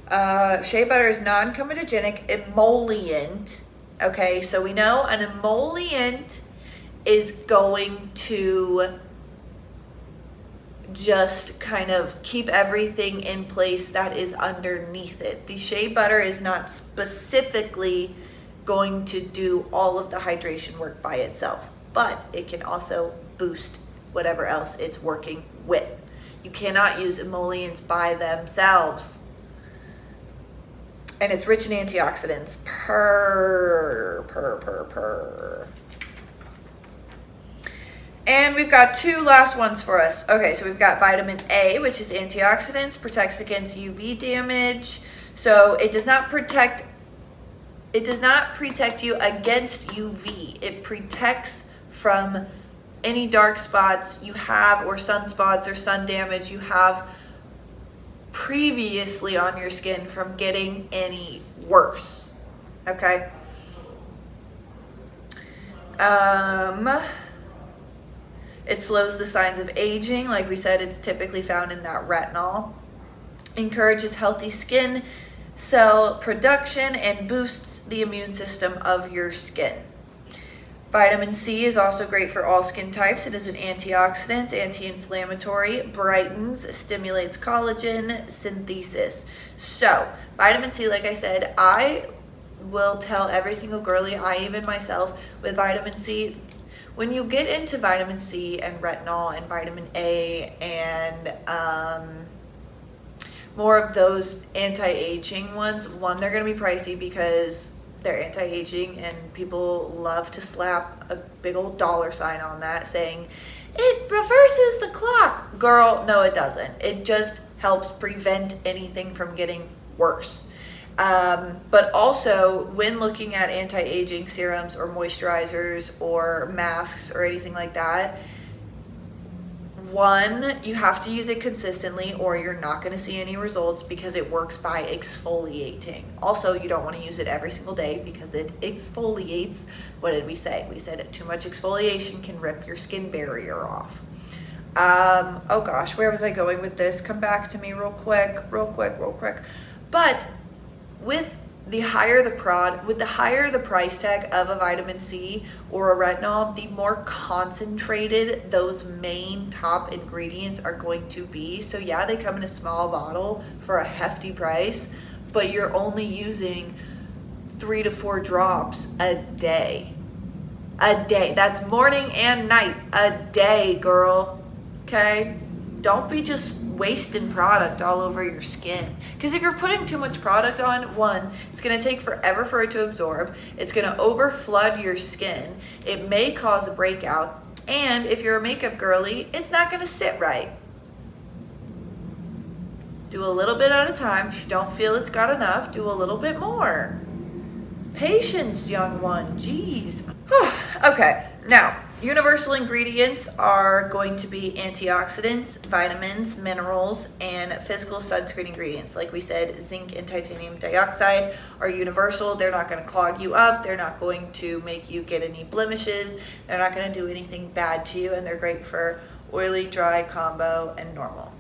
Shea butter is non-comedogenic emollient. Okay, so we know an emollient is going to just kind of keep everything in place that is underneath it. The shea butter is not specifically going to do all of the hydration work by itself, but it can also boost whatever else it's working with. You cannot use emollients by themselves. And it's rich in antioxidants. And we've got two last ones for us. Okay, so we've got vitamin A, which is antioxidants, protects against UV damage. So it does not protect you against UV. It protects from any dark spots you have or sunspots or sun damage you have previously on your skin from getting any worse. Okay? It slows the signs of aging. Like we said, it's typically found in that retinol. encourages healthy skin cell production, and boosts the immune system of your skin. Vitamin C is also great for all skin types. It is an antioxidant, anti-inflammatory, brightens, stimulates collagen synthesis. So, vitamin C, like I said, I will tell every single girly, I even myself, with vitamin C, when you get into vitamin C and retinol and vitamin A and more of those anti-aging ones, one, they're going to be pricey because they're anti-aging and people love to slap a big old dollar sign on that saying it reverses the clock. Girl, no, it doesn't. It just helps prevent anything from getting worse. But also, when looking at anti-aging serums or moisturizers or masks or anything like that, one, you have to use it consistently or you're not going to see any results because it works by exfoliating. Also, you don't want to use it every single day because it exfoliates. What did we say? We said too much exfoliation can rip your skin barrier off. Oh gosh, where was I going with this? Come back to me real quick. But with the higher the price tag of a vitamin C or a retinol, the more concentrated those main top ingredients are going to be. So yeah, they come in a small bottle for a hefty price, but you're only using 3 to 4 drops a day. That's morning and night. A day, girl. Okay? Don't be just wasting product all over your skin. Because if you're putting too much product on, one, it's going to take forever for it to absorb. It's going to overflood your skin. It may cause a breakout. And if you're a makeup girly, it's not going to sit right. Do a little bit at a time. If you don't feel it's got enough, do a little bit more. Patience, young one. Jeez. Okay, now, universal ingredients are going to be antioxidants, vitamins, minerals, and physical sunscreen ingredients. Like we said, zinc and titanium dioxide are universal. They're not going to clog you up. They're not going to make you get any blemishes. They're not going to do anything bad to you, and they're great for oily, dry, combo, and normal.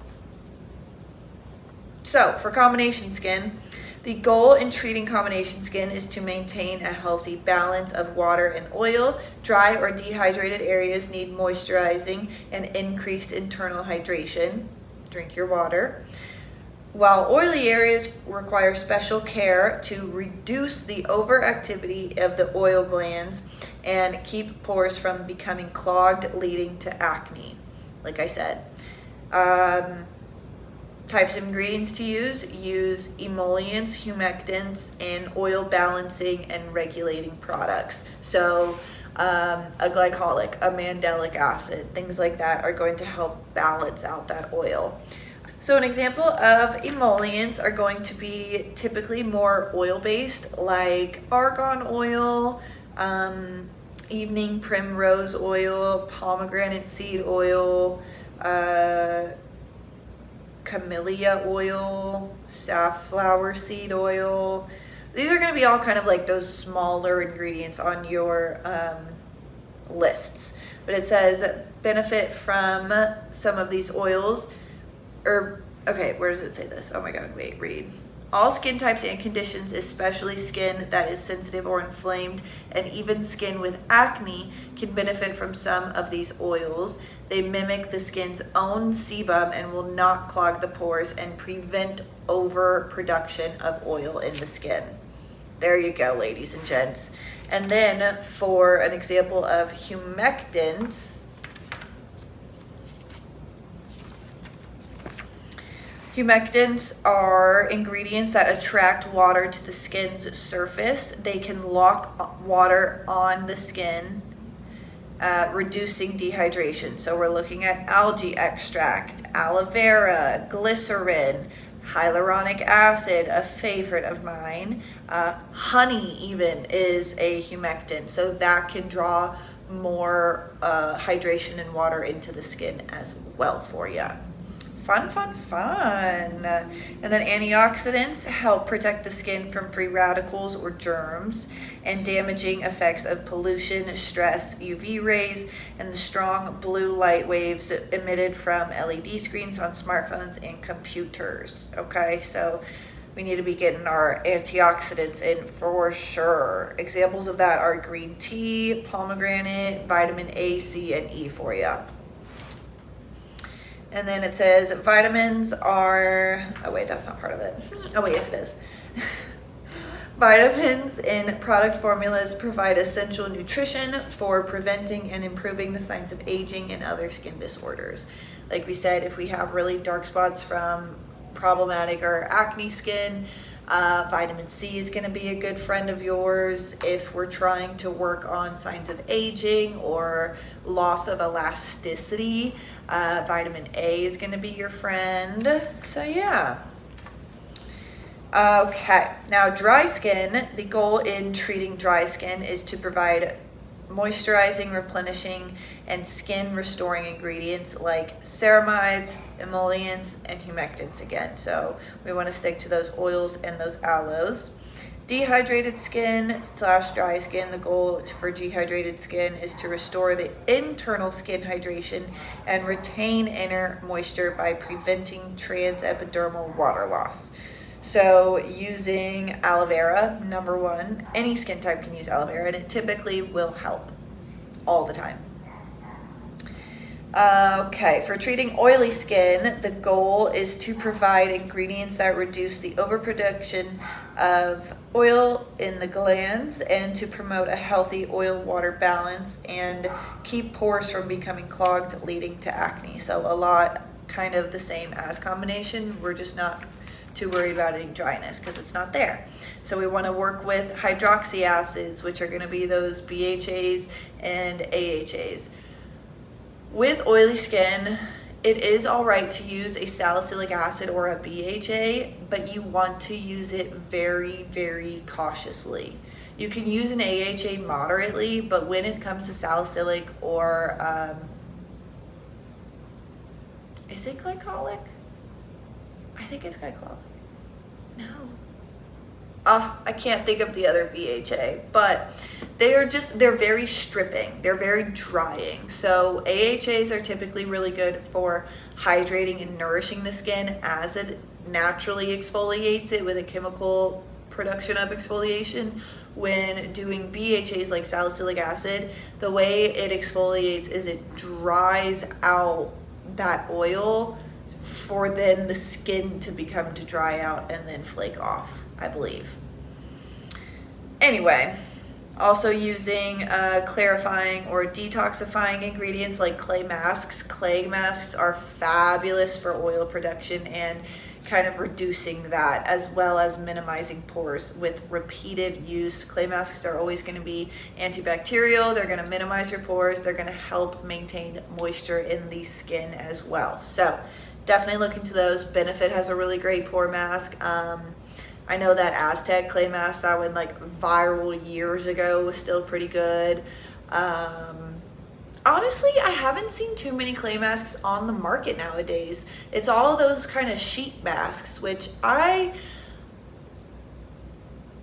So, for combination skin, the goal in treating combination skin is to maintain a healthy balance of water and oil. Dry or dehydrated areas need moisturizing and increased internal hydration. Drink your water. While oily areas require special care to reduce the overactivity of the oil glands and keep pores from becoming clogged, leading to acne. Like I said. Types of ingredients to use emollients, humectants, and oil balancing and regulating products. So a glycolic, a mandelic acid, things like that are going to help balance out that oil. So an example of emollients are going to be typically more oil-based, like argan oil, evening primrose oil, pomegranate seed oil, camellia oil, safflower seed oil. These are going to be all kind of like those smaller ingredients on your lists. But it says benefit from some of these oils. Okay, where does it say this? Oh my God, wait, read. All skin types and conditions, especially skin that is sensitive or inflamed, and even skin with acne, can benefit from some of these oils. They mimic the skin's own sebum and will not clog the pores and prevent overproduction of oil in the skin. There you go, ladies and gents. And then for an example of humectants, humectants are ingredients that attract water to the skin's surface. They can lock water on the skin, reducing dehydration. So we're looking at algae extract, aloe vera, glycerin, hyaluronic acid, a favorite of mine. Honey even is a humectant, so that can draw more hydration and water into the skin as well for you. Fun, fun, fun. And then antioxidants help protect the skin from free radicals or germs and damaging effects of pollution, stress, UV rays, and the strong blue light waves emitted from LED screens on smartphones and computers. Okay, so we need to be getting our antioxidants in for sure. Examples of that are green tea, pomegranate, vitamin A, C, and E for you. And then it says vitamins are, oh wait, that's not part of it. Oh wait, yes it is. Vitamins in product formulas provide essential nutrition for preventing and improving the signs of aging and other skin disorders. Like we said, if we have really dark spots from problematic or acne skin, vitamin C is going to be a good friend of yours. If we're trying to work on signs of aging or loss of elasticity, vitamin A is going to be your friend. So yeah. Okay, now dry skin. The goal in treating dry skin is to provide moisturizing, replenishing, and skin restoring ingredients like ceramides, emollients, and humectants again. So we want to stick to those oils and those aloes. Dehydrated skin / dry skin. The goal for dehydrated skin is to restore the internal skin hydration and retain inner moisture by preventing transepidermal water loss. So using aloe vera, number one, any skin type can use aloe vera, and it typically will help all the time. Okay, for treating oily skin, the goal is to provide ingredients that reduce the overproduction of oil in the glands and to promote a healthy oil-water balance and keep pores from becoming clogged, leading to acne. So a lot kind of the same as combination. We're just not too worried about any dryness because it's not there. So we want to work with hydroxy acids, which are going to be those BHAs and AHAs. With oily skin, it is all right to use a salicylic acid or a BHA, but you want to use it very, very cautiously. You can use an AHA moderately, but when it comes to salicylic or, is it glycolic? I think it's glycolic. No. I can't think of the other BHA, but they're very stripping. They're very drying. So AHAs are typically really good for hydrating and nourishing the skin as it naturally exfoliates it with a chemical production of exfoliation. When doing BHAs like salicylic acid, the way it exfoliates is it dries out that oil for then the skin to become to dry out and then flake off, I believe. Anyway, also using clarifying or detoxifying ingredients like clay masks. Clay masks are fabulous for oil production and kind of reducing that, as well as minimizing pores with repeated use. Clay masks are always going to be antibacterial. They're going to minimize your pores. They're going to help maintain moisture in the skin as well. So definitely look into those. Benefit has a really great pore mask. I know that Aztec clay mask that went like viral years ago was still pretty good. Honestly, I haven't seen too many clay masks on the market nowadays. It's all those kind of sheet masks, which I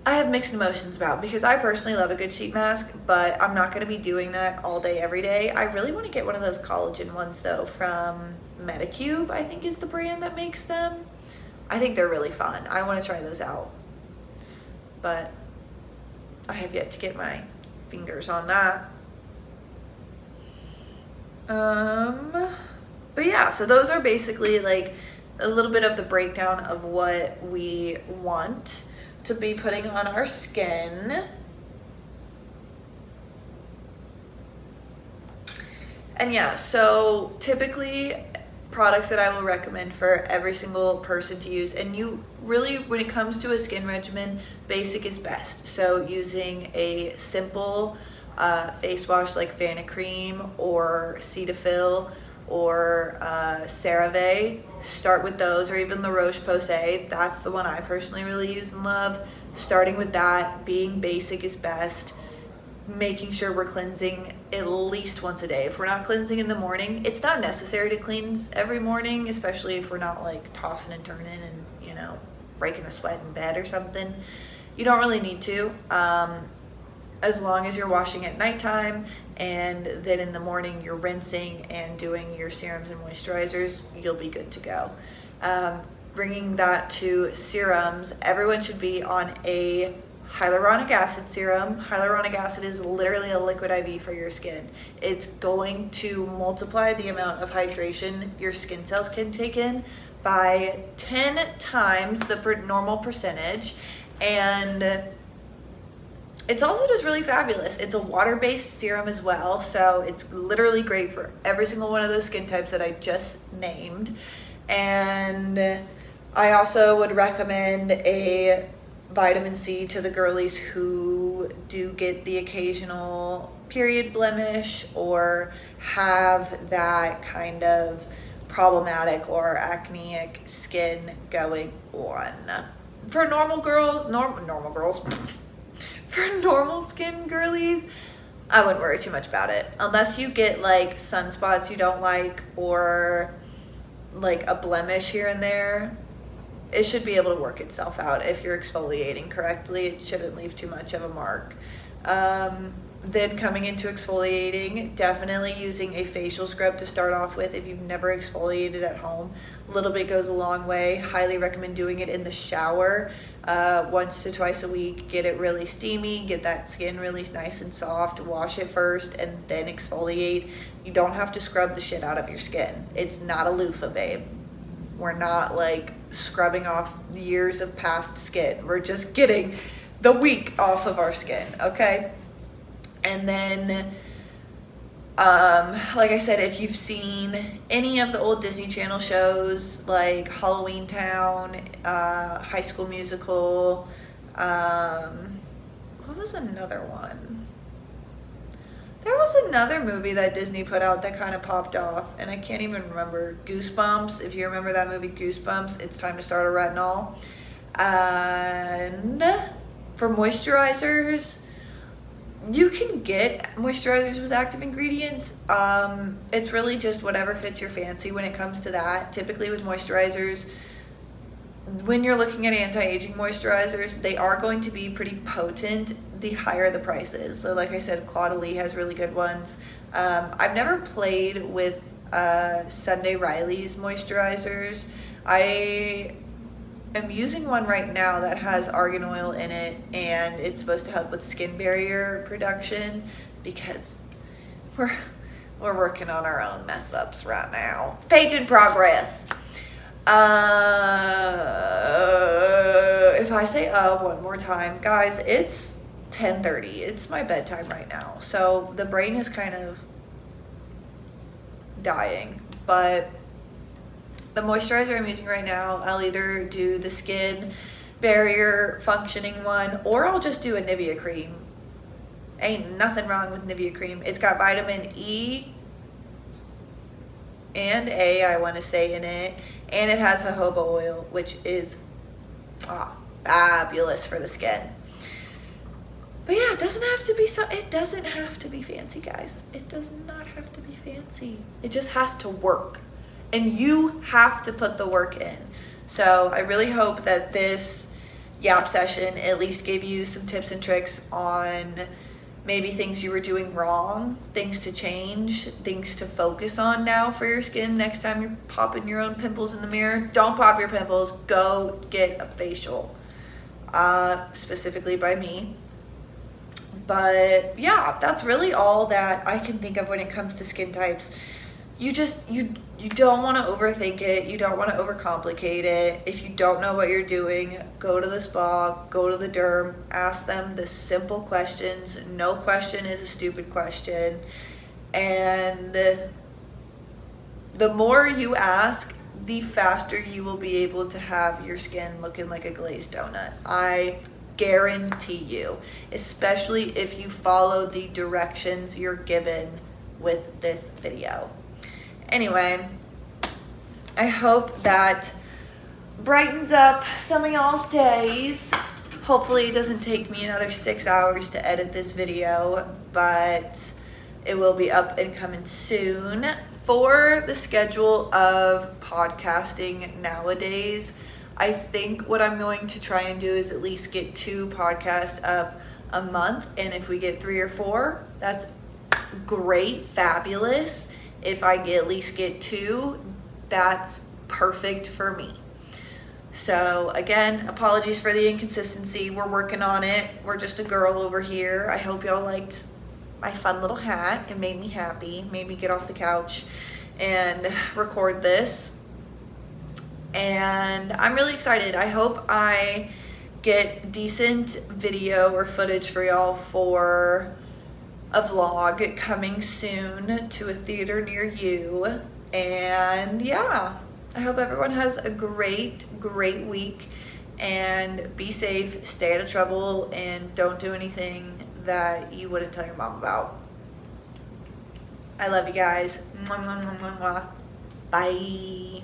have mixed emotions about, because I personally love a good sheet mask, but I'm not going to be doing that all day, every day. I really want to get one of those collagen ones though from Medicube, I think is the brand that makes them. I think they're really fun. I want to try those out, but I have yet to get my fingers on that. But yeah, so those are basically like a little bit of the breakdown of what we want to be putting on our skin. And yeah, so typically products that I will recommend for every single person to use, and you really, when it comes to a skin regimen, basic is best. So using a simple face wash like Vanicream or Cetaphil or CeraVe, start with those, or even La Roche-Posay. That's the one I personally really use and love. Starting with that, being basic is best. making sure we're cleansing at least once a day. If we're not cleansing in the morning, it's not necessary to cleanse every morning, especially if we're not like tossing and turning and, you know, breaking a sweat in bed or something. You don't really need to. As long as you're washing at nighttime and then in the morning you're rinsing and doing your serums and moisturizers, you'll be good to go. Bringing that to serums, everyone should be on a hyaluronic acid serum. Hyaluronic acid is literally a liquid IV for your skin. It's going to multiply the amount of hydration your skin cells can take in by 10 times the normal percentage, and it's also just really fabulous. It's a water-based serum as well, so it's literally great for every single one of those skin types that I just named. And I also would recommend a vitamin C to the girlies who do get the occasional period blemish or have that kind of problematic or acneic skin going on. For normal girls, normal girls, for normal skin girlies, I wouldn't worry too much about it. Unless you get like sunspots you don't like or like a blemish here and there, it should be able to work itself out. If you're exfoliating correctly, it shouldn't leave too much of a mark. Then coming into exfoliating, definitely using a facial scrub to start off with. If you've never exfoliated at home, a little bit goes a long way. Highly recommend doing it in the shower once to twice a week. Get it really steamy, get that skin really nice and soft. Wash it first and then exfoliate. You don't have to scrub the shit out of your skin. It's not a loofah, babe. We're not like scrubbing off years of past skin. We're just getting the week off of our skin, okay? And then, like I said, if you've seen any of the old Disney Channel shows like Halloween Town, High School Musical, what was another one? There was another movie that Disney put out that kind of popped off, and I can't even remember. Goosebumps. If you remember that movie, Goosebumps, it's time to start a retinol. And for moisturizers, you can get moisturizers with active ingredients. It's really just whatever fits your fancy when it comes to that. Typically with moisturizers, when you're looking at anti-aging moisturizers, they are going to be pretty potent the higher the price is. So like I said, Claude Lee has really good ones. I've never played with Sunday Riley's moisturizers. I am using one right now that has argan oil in it, and it's supposed to help with skin barrier production because we're working on our own mess ups right now. Page in progress. If I say one more time, guys, it's 10:30. It's my bedtime right now, so the brain is kind of dying. But the moisturizer I'm using right now, I'll either do the skin barrier functioning one, or I'll just do a Nivea cream. Ain't nothing wrong with Nivea cream. It's got vitamin E and A, I want to say, in it, and it has jojoba oil, which is fabulous for the skin. But yeah, it doesn't have to be it doesn't have to be fancy, guys. It does not have to be fancy. It just has to work. And you have to put the work in. So I really hope that this Yap session at least gave you some tips and tricks on maybe things you were doing wrong, things to change, things to focus on now for your skin next time you're popping your own pimples in the mirror. Don't pop your pimples. Go get a facial, specifically by me. But yeah, that's really all that I can think of when it comes to skin types. You don't want to overthink it. You don't want to overcomplicate it. If you don't know what you're doing, go to the spa, go to the derm, ask them the simple questions. No question is a stupid question. And the more you ask, the faster you will be able to have your skin looking like a glazed donut. I guarantee you, especially if you follow the directions you're given with this video. Anyway, I hope that brightens up some of y'all's days. Hopefully it doesn't take me another 6 hours to edit this video, but it will be up and coming soon. For the schedule of podcasting nowadays, I think what I'm going to try and do is at least get 2 podcasts up a month. And if we get 3 or 4, that's great, fabulous. If I at least get 2, that's perfect for me. So again, apologies for the inconsistency. We're working on it. We're just a girl over here. I hope y'all liked my fun little hat. It made me happy, made me get off the couch and record this. And I'm really excited. I hope I get decent video or footage for y'all for a vlog coming soon to a theater near you. And yeah, I hope everyone has a great week, and be safe, stay out of trouble, and don't do anything that you wouldn't tell your mom about. I love you guys. Mwah, mwah, mwah, mwah, mwah. Bye.